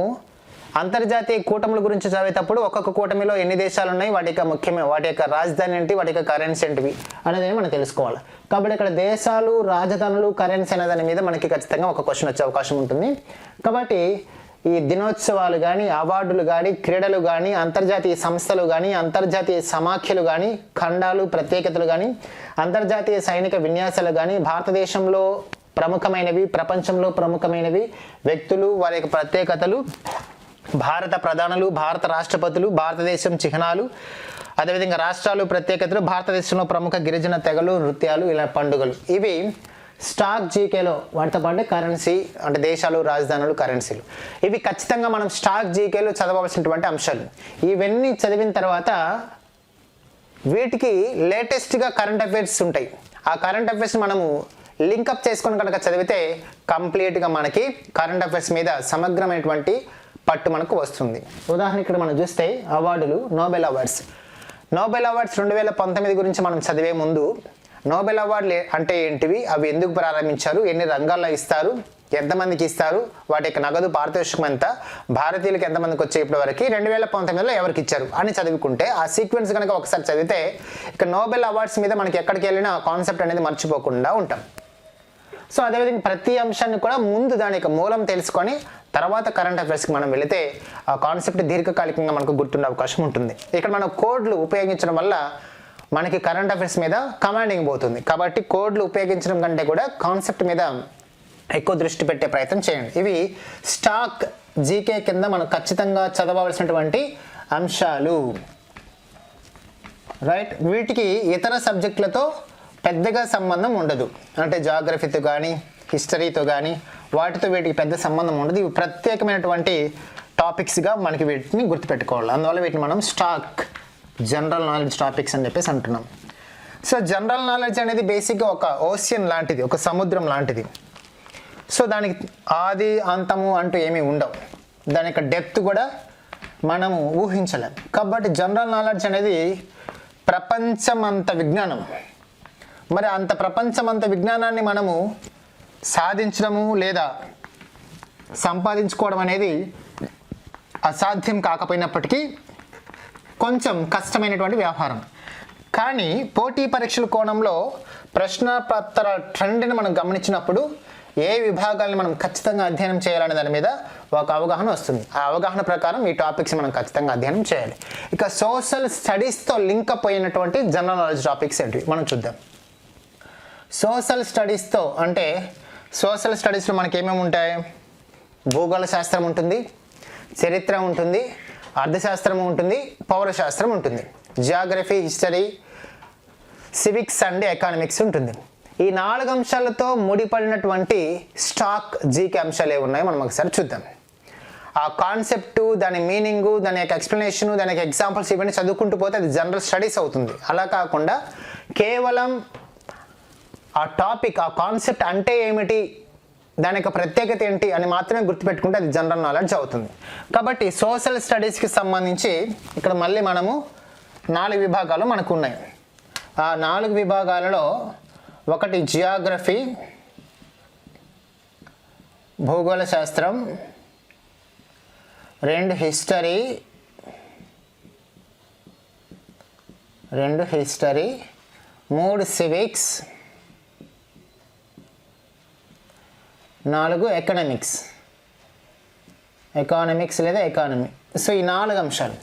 Speaker 1: అంతర్జాతీయ కూటముల గురించి చదివేటప్పుడు ఒక్కొక్క కూటమిలో ఎన్ని దేశాలు ఉన్నాయి, వాటి యొక్క ముఖ్యమైన వాటి యొక్క రాజధాని ఏంటి, వాటి యొక్క కరెన్సీ ఏంటివి అనేది మనం తెలుసుకోవాలి. కాబట్టి ఇక్కడ దేశాలు, రాజధానులు, కరెన్సీ అనే దాని మీద మనకి ఖచ్చితంగా ఒక క్వశ్చన్ వచ్చే అవకాశం ఉంటుంది. కాబట్టి ఈ దినోత్సవాలు కానీ, అవార్డులు కానీ, క్రీడలు కానీ, అంతర్జాతీయ సంస్థలు కానీ, అంతర్జాతీయ సమాఖ్యలు కానీ, ఖండాలు ప్రత్యేకతలు కానీ, అంతర్జాతీయ సైనిక విన్యాసాలు కానీ, భారతదేశంలో ప్రముఖమైనవి, ప్రపంచంలో ప్రముఖమైనవి, వ్యక్తులు, వారి యొక్క ప్రత్యేకతలు, భారత ప్రధానులు, భారత రాష్ట్రపతులు, భారతదేశం చిహ్నాలు, అదేవిధంగా రాష్ట్రాలు ప్రత్యేకతలు, భారతదేశంలో ప్రముఖ గిరిజన తెగలు, నృత్యాలు, ఇలా పండుగలు. ఇవి స్టాక్ జీకేలో వాటితో పాటు కరెన్సీ అంటే దేశాలు, రాజధానులు, కరెన్సీలు. ఇవి ఖచ్చితంగా మనం స్టాక్ జీకేలో చదవవలసినటువంటి అంశాలు. ఇవన్నీ చదివిన తర్వాత వీటికి లేటెస్ట్గా కరెంట్ అఫైర్స్ ఉంటాయి. ఆ కరెంట్ అఫైర్స్ మనము లింకప్ చేసుకొని కనుక చదివితే కంప్లీట్గా మనకి కరెంట్ అఫైర్స్ మీద సమగ్రమైనటువంటి పట్టు మనకు వస్తుంది. ఉదాహరణ ఇక్కడ మనం చూస్తే అవార్డులు, నోబెల్ అవార్డ్స్. నోబెల్ అవార్డ్స్ 2019 గురించి మనం చదివే ముందు నోబెల్ అవార్డులు అంటే ఏంటివి, అవి ఎందుకు ప్రారంభించారు, ఎన్ని రంగాల్లో ఇస్తారు, ఎంతమందికి ఇస్తారు, వాటి యొక్క నగదు పారితోషికం ఎంత, భారతీయులకు ఎంతమందికి వచ్చే ఇప్పటి వరకు, 2019లో ఎవరికి ఇచ్చారు అని చదువుకుంటే ఆ సీక్వెన్స్ కనుక ఒకసారి చదివితే ఇక నోబెల్ అవార్డ్స్ మీద మనకి ఎక్కడికి వెళ్ళినా కాన్సెప్ట్ అనేది మర్చిపోకుండా ఉంటాం. సో అదేవిధంగా ప్రతి అంశాన్ని కూడా ముందు దాని యొక్క మూలం తెలుసుకొని తర్వాత కరెంట్ అఫైర్స్కి మనం వెళితే ఆ కాన్సెప్ట్ దీర్ఘకాలికంగా మనకు గుర్తుండే అవకాశం ఉంటుంది. ఇక్కడ మనం కోడ్లు ఉపయోగించడం వల్ల మనకి కరెంట్ అఫైర్స్ మీద కమాండింగ్ పోతుంది. కాబట్టి కోడ్లు ఉపయోగించడం కంటే కూడా కాన్సెప్ట్ మీద ఎక్కువ దృష్టి పెట్టే ప్రయత్నం చేయండి. ఇవి స్టాక్ జీకే కింద మనం ఖచ్చితంగా చదవవలసినటువంటి అంశాలు. రైట్, వీటికి ఇతర సబ్జెక్టులతో పెద్దగా సంబంధం ఉండదు. అంటే జాగ్రఫీతో కానీ, హిస్టరీతో కానీ వాటితో వీటికి పెద్ద సంబంధం ఉండదు. ఇవి ప్రత్యేకమైనటువంటి టాపిక్స్గా మనకి వీటిని గుర్తుపెట్టుకోవాలి. అందువల్ల వీటిని మనం స్టాక్ జనరల్ నాలెడ్జ్ టాపిక్స్ అని చెప్పేసి అంటున్నాం. సో జనరల్ నాలెడ్జ్ అనేది బేసిక్గా ఒక ఓషియన్ లాంటిది, ఒక సముద్రం లాంటిది. సో దానికి ఆది అంతము అంటూ ఏమీ ఉండవు. దాని యొక్క డెప్త్ కూడా మనము ఊహించలేం. కాబట్టి జనరల్ నాలెడ్జ్ అనేది ప్రపంచమంత విజ్ఞానం. మరి అంత ప్రపంచమంత విజ్ఞానాన్ని మనము సాధించడము లేదా సంపాదించుకోవడం అనేది అసాధ్యం కాకపోయినప్పటికీ కొంచెం కష్టమైనటువంటి వ్యవహారం. కానీ పోటీ పరీక్షల కోణంలో ప్రశ్నపత్ర ట్రెండ్ని మనం గమనించినప్పుడు ఏ విభాగాలను మనం ఖచ్చితంగా అధ్యయనం చేయాలనే దాని మీద ఒక అవగాహన వస్తుంది. ఆ అవగాహన ప్రకారం ఈ టాపిక్స్ మనం ఖచ్చితంగా అధ్యయనం చేయాలి. ఇక సోషల్ స్టడీస్తో లింకప్ అయినటువంటి జనరల్ నాలెడ్జ్ టాపిక్స్ ఏంటి మనం చూద్దాం. సోషల్ స్టడీస్తో అంటే సోషల్ స్టడీస్లో మనకి ఏమేమి ఉంటాయి? భూగోళ శాస్త్రం ఉంటుంది, చరిత్ర ఉంటుంది, అర్థశాస్త్రం ఉంటుంది, పౌరశాస్త్రం ఉంటుంది, Geography, history, civics and economics ఉంటుంది. ఈ 4 అంశాలతో ముడిపడినటువంటి స్టాక్ జీకే అంశాలు ఏమి ఉన్నాయో మనం ఒకసారి చూద్దాం. ఆ కాన్సెప్టు, దాని మీనింగు, దాని యొక్క ఎక్స్ప్లెనేషను, దాని యొక్క ఎగ్జాంపుల్స్ ఇవన్నీ చదువుకుంటూ పోతే అది జనరల్ స్టడీస్ అవుతుంది. అలా కాకుండా కేవలం ఆ టాపిక్, ఆ కాన్సెప్ట్ అంటే ఏమిటి, దాని యొక్క ప్రత్యేకత ఏంటి అని మాత్రమే గుర్తుపెట్టుకుంటే అది జనరల్ నాలెడ్జ్ అవుతుంది. కాబట్టి సోషల్ స్టడీస్కి సంబంధించి ఇక్కడ మళ్ళీ మనము 4 విభాగాలు మనకు ఉన్నాయి. ఆ 4 విభాగాలలో ఒకటి జియోగ్రఫీ, భూగోళ శాస్త్రం, 2 హిస్టరీ, 3 సివిక్స్, 4 ఎకనామిక్స్ లేదా ఎకానమీ. సో ఈ 4 అంశాలు.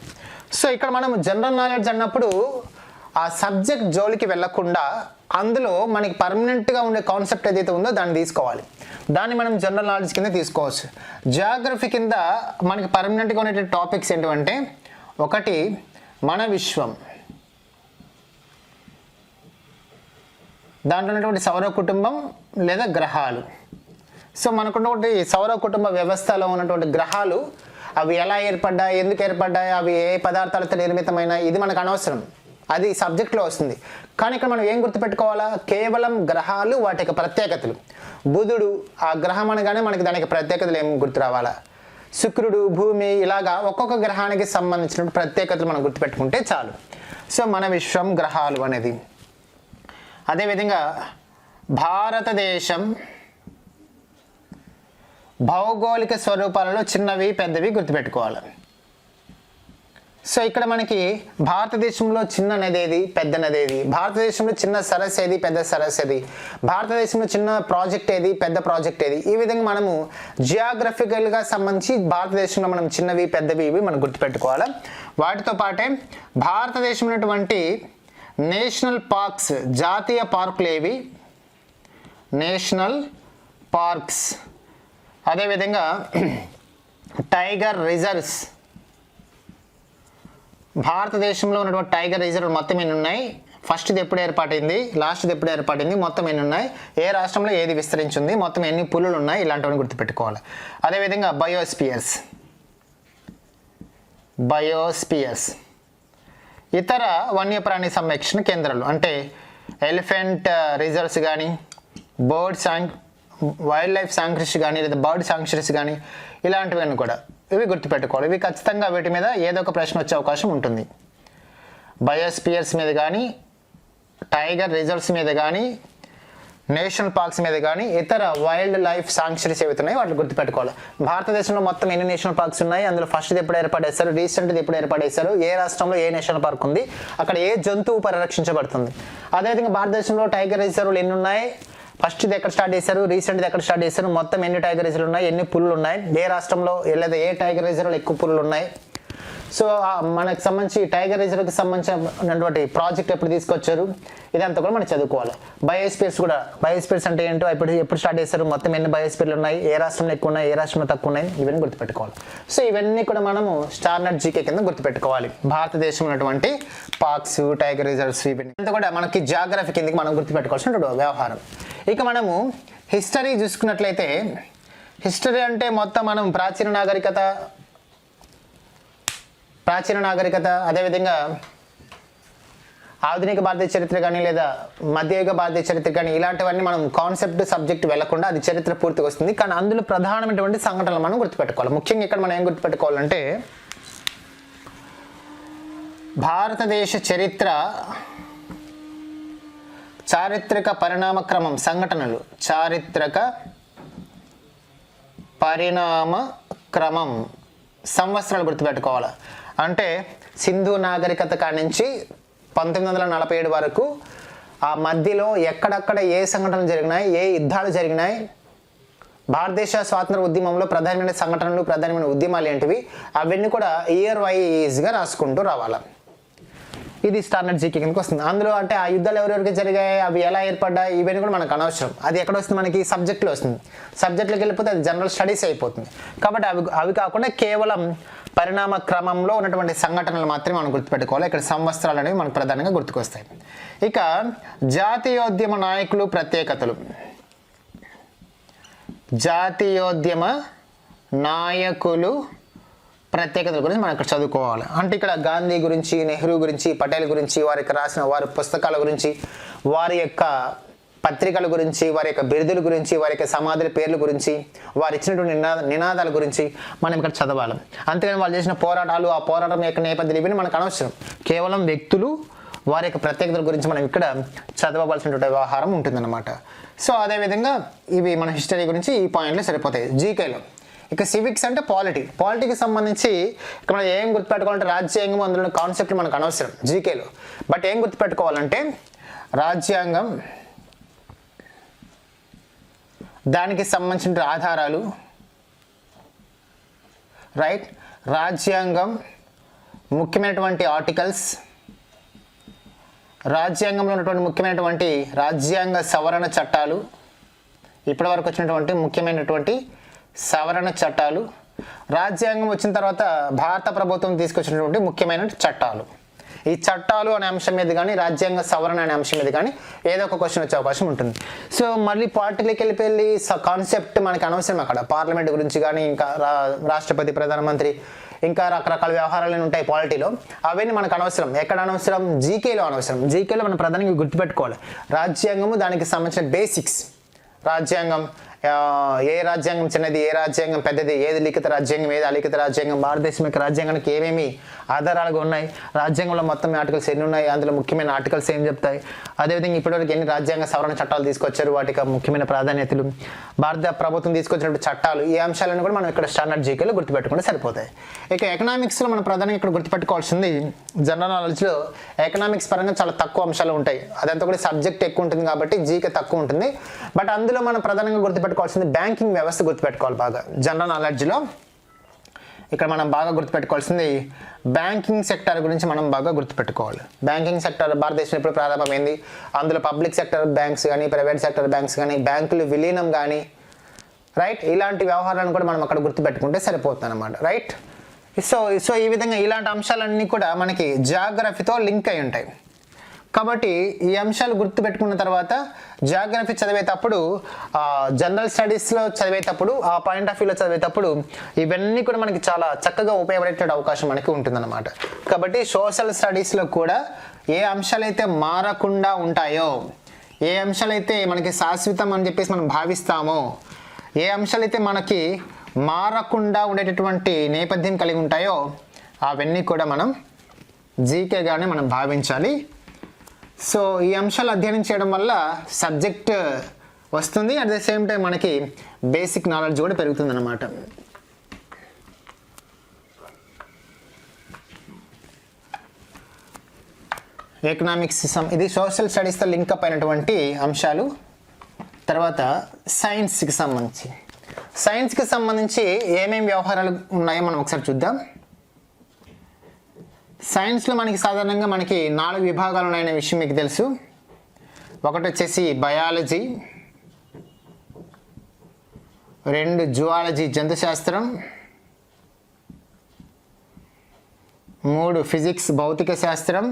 Speaker 1: సో ఇక్కడ మనం జనరల్ నాలెడ్జ్ అన్నప్పుడు ఆ సబ్జెక్ట్ జోలికి వెళ్ళకుండా అందులో మనకి పర్మనెంట్గా ఉండే కాన్సెప్ట్ ఏదైతే ఉందో దాన్ని తీసుకోవాలి. దాన్ని మనం జనరల్ నాలెడ్జ్ కింద తీసుకోవచ్చు. జియోగ్రఫీ కింద మనకి పర్మనెంట్గా ఉండే టాపిక్స్ ఏంటంటే ఒకటి మన విశ్వం, దాంట్లో ఉన్నటువంటి సౌర కుటుంబం లేదా గ్రహాలు. సో మనకున్నటువంటి సౌర కుటుంబ వ్యవస్థలో ఉన్నటువంటి గ్రహాలు అవి ఎలా ఏర్పడ్డాయి, ఎందుకు ఏర్పడ్డాయి, అవి ఏ పదార్థాలతో నిర్మితమైన, ఇది మనకు అనవసరం, అది సబ్జెక్ట్లో వస్తుంది. కానీ ఇక్కడ మనం ఏం గుర్తుపెట్టుకోవాలా? కేవలం గ్రహాలు, వాటి యొక్క ప్రత్యేకతలు. బుధుడు ఆ గ్రహం అనగానే మనకి దానికి ప్రత్యేకతలు ఏం గుర్తు రావాలా? శుక్రుడు, భూమి, ఇలాగా ఒక్కొక్క గ్రహానికి సంబంధించిన ప్రత్యేకతలు మనం గుర్తుపెట్టుకుంటే చాలు. సో మన విశ్వం, గ్రహాలు అనేది. అదేవిధంగా భారతదేశం భౌగోళిక స్వరూపాలలో చిన్నవి పెద్దవి గుర్తుపెట్టుకోవాలి. సో ఇక్కడ మనకి భారతదేశంలో చిన్న నది ఏది, పెద్ద నది ఏది, భారతదేశంలో చిన్న సరస్సు ఏది, పెద్ద సరస్సు ఏది, భారతదేశంలో చిన్న ప్రాజెక్ట్ ఏది, పెద్ద ప్రాజెక్ట్ ఏది, ఈ విధంగా మనము జియోగ్రఫికల్గా సంబంధించి భారతదేశంలో మనం చిన్నవి పెద్దవి ఇవి మనం గుర్తుపెట్టుకోవాలి. వాటితో పాటే భారతదేశంలో ఉన్నటువంటి నేషనల్ పార్క్స్, జాతీయ పార్కులు ఏవి, నేషనల్ పార్క్స్, అదేవిధంగా టైగర్ రిజర్వ్స్, భారతదేశంలో ఉన్నటువంటి టైగర్ రిజర్వ్ మొత్తం ఎన్ని ఉన్నాయి, ఫస్ట్ది ఎప్పుడు ఏర్పాటైంది, లాస్ట్ది ఎప్పుడు ఏర్పాటైంది, మొత్తం ఎన్ని ఉన్నాయి, ఏ రాష్ట్రంలో ఏది విస్తరించింది, మొత్తం ఎన్ని పులులు ఉన్నాయి, ఇలాంటివన్నీ గుర్తుపెట్టుకోవాలి. అదేవిధంగా బయోస్పియర్స్ ఇతర వన్యప్రాణి సంరక్షణ కేంద్రాలు అంటే ఎలిఫెంట్ రిజర్వ్స్ కానీ, వైల్డ్ లైఫ్ శాంక్చురీస్ కానీ, లేదా బర్డ్ శాంక్చురీస్ కానీ, ఇలాంటివన్నీ కూడా ఇవి గుర్తుపెట్టుకోవాలి. ఇవి ఖచ్చితంగా వీటి మీద ఏదో ఒక ప్రశ్న వచ్చే అవకాశం ఉంటుంది. బయోస్పియర్స్ మీద కానీ, టైగర్ రిజర్వ్స్ మీద కానీ, నేషనల్ పార్క్స్ మీద కానీ, ఇతర వైల్డ్ లైఫ్ శాంక్చురీస్ ఏవైతే ఉన్నాయో వాటిని గుర్తుపెట్టుకోవాలి. భారతదేశంలో మొత్తం ఎన్ని నేషనల్ పార్క్స్ ఉన్నాయి, అందులో ఫస్ట్ది ఎప్పుడు ఏర్పడేశారు, రీసెంట్ది ఎప్పుడు ఏర్పడేశారు, ఏ రాష్ట్రంలో ఏ నేషనల్ పార్క్ ఉంది, అక్కడ ఏ జంతువు పరిరక్షించబడుతుంది. అదేవిధంగా భారతదేశంలో టైగర్ రిజర్వ్లు ఎన్ని ఉన్నాయి, ఫస్ట్ది ఎక్కడ స్టార్ట్ చేశారు, రీసెంట్ది ఎక్కడ స్టార్ట్ చేశారు, మొత్తం ఎన్ని టైగర్ రిజర్వ్లు ఉన్నాయి, ఎన్ని పులులు ఉన్నాయి, ఏ రాష్ట్రంలో లేదా ఏ టైగర్ రిజర్వ్లో ఎక్కువ పులులు ఉన్నాయి. సో మనకు సంబంధించి టైగర్ రిజర్వ్కి సంబంధించినటువంటి ప్రాజెక్ట్ ఎప్పుడు తీసుకొచ్చారు, ఇదంతా కూడా మనం చదువుకోవాలి. బయోస్పియర్స్ అంటే ఏంటో ఎప్పుడు స్టార్ట్ చేశారు, మొత్తం ఎన్ని బయోస్పియర్లు ఉన్నాయి, ఏ రాష్ట్రంలో ఎక్కువ ఉన్నాయి, ఏ రాష్ట్రంలో తక్కువ ఉన్నాయి, ఇవన్నీ గుర్తుపెట్టుకోవాలి. సో ఇవన్నీ కూడా మనము స్టార్నెట్ జీకే కింద గుర్తుపెట్టుకోవాలి. భారతదేశంలో ఉన్నటువంటి పార్క్స్, టైగర్ రిజర్వ్స్ ఇవన్నీ కూడా మనకి జియోగ్రఫీ కిందకి మనం గుర్తుపెట్టుకోవాల్సిన వ్యవహారం. ఇక మనము హిస్టరీ చూసుకున్నట్లయితే, హిస్టరీ అంటే మొత్తం మనం ప్రాచీన నాగరికత, అదేవిధంగా ఆధునిక భారతీయ చరిత్ర కానీ లేదా మధ్యయుగ భారతీయ చరిత్ర కానీ, ఇలాంటివన్నీ మనం కాన్సెప్ట్ సబ్జెక్ట్ వెళ్లకుండా అది చరిత్ర పూర్తిగా వస్తుంది. కానీ అందులో ప్రధానమైనటువంటి సంఘటనలు మనం గుర్తుపెట్టుకోవాలి. ముఖ్యంగా ఇక్కడ మనం ఏం గుర్తుపెట్టుకోవాలంటే భారతదేశ చరిత్ర చారిత్రక పరిణామ క్రమం సంఘటనలు చారిత్రక పరిణామ క్రమం సంవత్సరాలు గుర్తుపెట్టుకోవాలి. అంటే సింధు నాగరికత కాడి నుంచి 1947 వరకు ఆ మధ్యలో ఎక్కడెక్కడ ఏ సంఘటనలు జరిగినాయి, ఏ యుద్ధాలు జరిగినాయి, భారతదేశ స్వాతంత్ర ఉద్యమంలో ప్రధానమైన సంఘటనలు ప్రధానమైన ఉద్యమాలు ఏంటివి అవన్నీ కూడా ఇయర్ వైజ్గా రాసుకుంటూ రావాలి. ఇది స్టాండర్డ్ జీకే కిందకి వస్తుంది. అందులో అంటే ఆ యుద్ధాలు ఎవరెవరికి జరిగాయి, అవి ఎలా ఏర్పడ్డాయి, ఇవన్నీ కూడా మనకు అనవసరం. అది ఎక్కడ వస్తుంది, మనకి సబ్జెక్ట్లో వస్తుంది. సబ్జెక్ట్లోకి వెళ్ళిపోతే అది జనరల్ స్టడీస్ అయిపోతుంది. కాబట్టి అవి కాకుండా కేవలం పరిణామ క్రమంలో ఉన్నటువంటి సంఘటనలు మాత్రమే మనం గుర్తుపెట్టుకోవాలి. ఇక్కడ సంవత్సరాలు అనేవి మనకు ప్రధానంగా గుర్తుకొస్తాయి. ఇక జాతీయోద్యమ నాయకులు ప్రత్యేకతలు. జాతీయోద్యమ నాయకులు ప్రత్యేకతల గురించి మనం ఇక్కడ చదువుకోవాలి. అంటే ఇక్కడ గాంధీ గురించి, నెహ్రూ గురించి, పటేల్ గురించి, వారికి రాసిన వారి పుస్తకాల గురించి, వారి యొక్క పత్రికల గురించి, వారి యొక్క బిరుదుల గురించి, వారి యొక్క సమాధుల పేర్ల గురించి, వారు ఇచ్చినటువంటి నినాదాల గురించి మనం ఇక్కడ చదవాలి. అంతేగాని వాళ్ళు చేసిన పోరాటాలు, ఆ పోరాటం యొక్క నేపథ్యాలు ఇవన్నీ మనకు అనవసరం. కేవలం వ్యక్తులు, వారి యొక్క ప్రత్యేకతల గురించి మనం ఇక్కడ చదవవలసినటువంటి వ్యవహారం ఉంటుందన్నమాట. సో అదేవిధంగా ఇవి మన హిస్టరీ గురించి ఈ పాయింట్లు సరిపోతాయి జీకేలో. ఇక సివిక్స్ అంటే పాలిటీకి సంబంధించి ఇక్కడ మనం ఏం గుర్తుపెట్టుకోవాలంటే రాజ్యాంగం, అందులో కాన్సెప్ట్ మనకు అనవసరం జీకేలో. బట్ ఏం గుర్తుపెట్టుకోవాలంటే రాజ్యాంగం, దానికి సంబంధించిన ఆధారాలు, రైట్, రాజ్యాంగం ముఖ్యమైనటువంటి ఆర్టికల్స్, రాజ్యాంగంలో ఉన్నటువంటి ముఖ్యమైనటువంటి రాజ్యాంగ సవరణ చట్టాలు, ఇప్పటివరకు వచ్చినటువంటి ముఖ్యమైనటువంటి సవరణ చట్టాలు, రాజ్యాంగం వచ్చిన తర్వాత భారత ప్రభుత్వం తీసుకొచ్చినటువంటి ముఖ్యమైన చట్టాలు. ఈ చట్టాలు అనే అంశం మీద కానీ, రాజ్యాంగ సవరణ అనే అంశం మీద కానీ ఏదో ఒక క్వశ్చన్ వచ్చే అవకాశం ఉంటుంది. సో మళ్ళీ పార్టీలోకి వెళ్ళి కాన్సెప్ట్ మనకి అనవసరం. అక్కడ పార్లమెంట్ గురించి కానీ, ఇంకా రాష్ట్రపతి, ప్రధానమంత్రి, ఇంకా రకరకాల వ్యవహారాలు ఉంటాయి పాలిటీలో, అవన్నీ మనకు అనవసరం. ఎక్కడ అనవసరం, జీకేలో అనవసరం. జీకేలో మనం ప్రధానంగా గుర్తుపెట్టుకోవాలి రాజ్యాంగము, దానికి సంబంధించిన బేసిక్స్. రాజ్యాంగం, ఏ రాజ్యాంగం చిన్నది, ఏ రాజ్యాంగం పెద్దది, ఏది లిఖిత రాజ్యాంగం, ఏది అలిఖిత రాజ్యాంగం, భారతదేశం యొక్క రాజ్యాంగానికి ఏమేమి ఆధారాలుగా ఉన్నాయి, రాజ్యాంగంలో మొత్తం ఆర్టికల్స్ ఎన్ని ఉన్నాయి, అందులో ముఖ్యమైన ఆర్టికల్స్ ఏం చెప్తాయి, అదేవిధంగా ఇప్పటివరకు ఎన్ని రాజ్యాంగ సవరణ చట్టాలు తీసుకొచ్చారు, వాటికి ముఖ్యమైన ప్రాధాన్యతలు, భారత ప్రభుత్వం తీసుకొచ్చినటువంటి చట్టాలు, ఈ అంశాలను కూడా మనం ఇక్కడ స్టాండర్డ్ జీకేలో గుర్తుపెట్టుకుంటే సరిపోతాయి. ఇక ఎకనామిక్స్లో మనం ప్రధానంగా ఇక్కడ గుర్తుపెట్టుకోవాల్సింది, జనరల్ నాలెడ్జ్లో ఎకనామిక్స్ పరంగా చాలా తక్కువ అంశాలు ఉంటాయి. అదంతా కూడా సబ్జెక్ట్ ఎక్కువ ఉంటుంది కాబట్టి జీకే తక్కువ ఉంటుంది. బట్ అందులో మనం ప్రధానంగా గుర్తుపెట్టుకోవాల్సింది బ్యాంకింగ్ వ్యవస్థ గుర్తుపెట్టుకోవాలి బాగా. జనరల్ నాలెడ్జ్లో ఇక్కడ మనం బాగా గుర్తుపెట్టుకోవాల్సింది బ్యాంకింగ్ సెక్టర్ గురించి మనం బాగా గుర్తుపెట్టుకోవాలి. బ్యాంకింగ్ సెక్టర్ భారతదేశంలో ఎప్పుడు ప్రారంభమైంది, అందులో పబ్లిక్ సెక్టర్ బ్యాంక్స్ కానీ, ప్రైవేట్ సెక్టర్ బ్యాంక్స్ కానీ, బ్యాంకులు విలీనం కానీ, రైట్, ఇలాంటి వ్యవహారాలను కూడా మనం అక్కడ గుర్తుపెట్టుకుంటే సరిపోతుంది అనమాట. రైట్. సో ఈ విధంగా ఇలాంటి అంశాలన్నీ కూడా మనకి జాగ్రఫీతో లింక్ అయి ఉంటాయి. కాబట్టి ఈ అంశాలు గుర్తుపెట్టుకున్న తర్వాత జాగ్రఫీ చదివేటప్పుడు, జనరల్ స్టడీస్లో చదివేటప్పుడు, ఆ పాయింట్ ఆఫ్ వ్యూలో చదివేటప్పుడు ఇవన్నీ కూడా మనకి చాలా చక్కగా ఉపయోగపడే అవకాశం మనకి ఉంటుందన్నమాట. కాబట్టి సోషల్ స్టడీస్లో కూడా ఏ అంశాలైతే మారకుండా ఉంటాయో, ఏ అంశాలైతే మనకి శాశ్వతం అని చెప్పేసి మనం భావిస్తామో, ఏ అంశాలైతే మనకి మారకుండా ఉండేటటువంటి నేపథ్యం కలిగి ఉంటాయో అవన్నీ కూడా మనం జీకేగానే మనం భావించాలి. సో ఈ అంశాలు అధ్యయనం చేయడం వల్ల సబ్జెక్ట్ వస్తుంది, అట్ ద సేమ్ టైం మనకి బేసిక్ నాలెడ్జ్ కూడా పెరుగుతుంది అన్నమాట. ఎకనామిక్స్ ఇది సోషల్ స్టడీస్తో లింకప్ అయినటువంటి అంశాలు. తర్వాత సైన్స్కి సంబంధించి ఏమేమి వ్యవహారాలు ఉన్నాయో మనం ఒకసారి చూద్దాం. సైన్స్లో మనకి సాధారణంగా మనకి 4 విభాగాలు ఉన్నాయనే విషయం మీకు తెలుసు. ఒకటి వచ్చేసి బయాలజీ, 2 జువాలజీ జంతుశాస్త్రం, 3 ఫిజిక్స్ భౌతిక శాస్త్రం,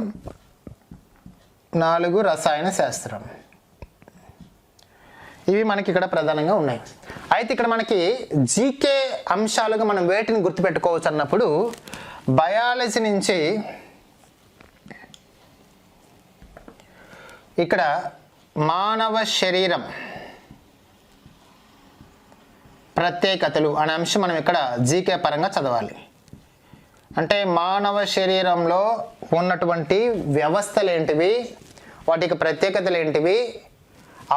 Speaker 1: 4 రసాయన శాస్త్రం. ఇవి మనకి ఇక్కడ ప్రధానంగా ఉన్నాయి. అయితే ఇక్కడ మనకి జీకే అంశాలుగా మనం వేటిని గుర్తుపెట్టుకోవచ్చు అన్నప్పుడు, బయాలజీ నుంచి ఇక్కడ మానవ శరీరం ప్రత్యేకతలు అనే అంశం మనం ఇక్కడ జీకే పరంగా చదవాలి. అంటే మానవ శరీరంలో ఉన్నటువంటి వ్యవస్థలు ఏంటివి, వాటికి ప్రత్యేకతలు ఏంటివి,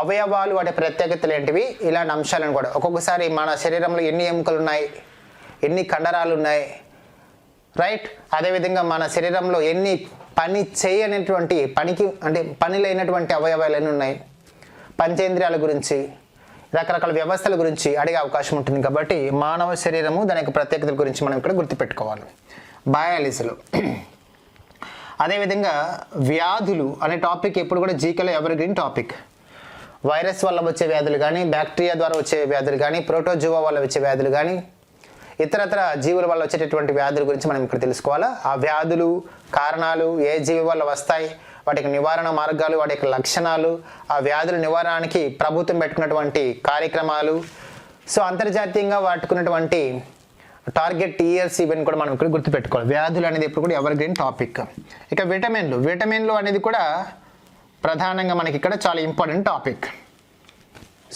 Speaker 1: అవయవాలు వాటి ప్రత్యేకతలు ఏంటివి, ఇలాంటి అంశాలను కూడా. ఒక్కొక్కసారి మన శరీరంలో ఎన్ని ఎముకలు ఉన్నాయి, ఎన్ని కండరాలు ఉన్నాయి, రైట్. అదేవిధంగా మన శరీరంలో ఎన్ని పని చేయనటువంటి పని లేనటువంటి అవయవాలు ఎన్ని ఉన్నాయి, పంచేంద్రియాల గురించి, రకరకాల వ్యవస్థల గురించి అడిగే అవకాశం ఉంటుంది. కాబట్టి మానవ శరీరము దాని యొక్క ప్రత్యేకతల గురించి మనం ఇక్కడ గుర్తుపెట్టుకోవాలి బయాలజీలో. అదేవిధంగా వ్యాధులు అనే టాపిక్ ఎప్పుడు కూడా జీకేలో ఎవర్ గ్రీన్ టాపిక్. వైరస్ వల్ల వచ్చే వ్యాధులు కానీ, బ్యాక్టీరియా ద్వారా వచ్చే వ్యాధులు కానీ, ప్రోటోజోవా వల్ల వచ్చే వ్యాధులు కానీ, ఇతరత్ర జీవుల వల్ల వచ్చేటటువంటి వ్యాధుల గురించి మనం ఇక్కడ తెలుసుకోవాలా. ఆ వ్యాధులు కారణాలు, ఏ జీవి వల్ల వస్తాయి, వాటికి నివారణ మార్గాలు, వాటి యొక్క లక్షణాలు, ఆ వ్యాధుల నివారణకి ప్రభుత్వం పెట్టుకున్నటువంటి కార్యక్రమాలు, సో అంతర్జాతీయంగా వాటుకున్నటువంటి టార్గెట్ ఇయర్స్, ఇవన్నీ కూడా మనం ఇక్కడ గుర్తుపెట్టుకోవాలి. వ్యాధులు అనేది ఇప్పుడు కూడా ఎవర్ గ్రీన్ టాపిక్. ఇక విటమిన్లు అనేది కూడా ప్రధానంగా మనకి ఇక్కడ చాలా ఇంపార్టెంట్ టాపిక్.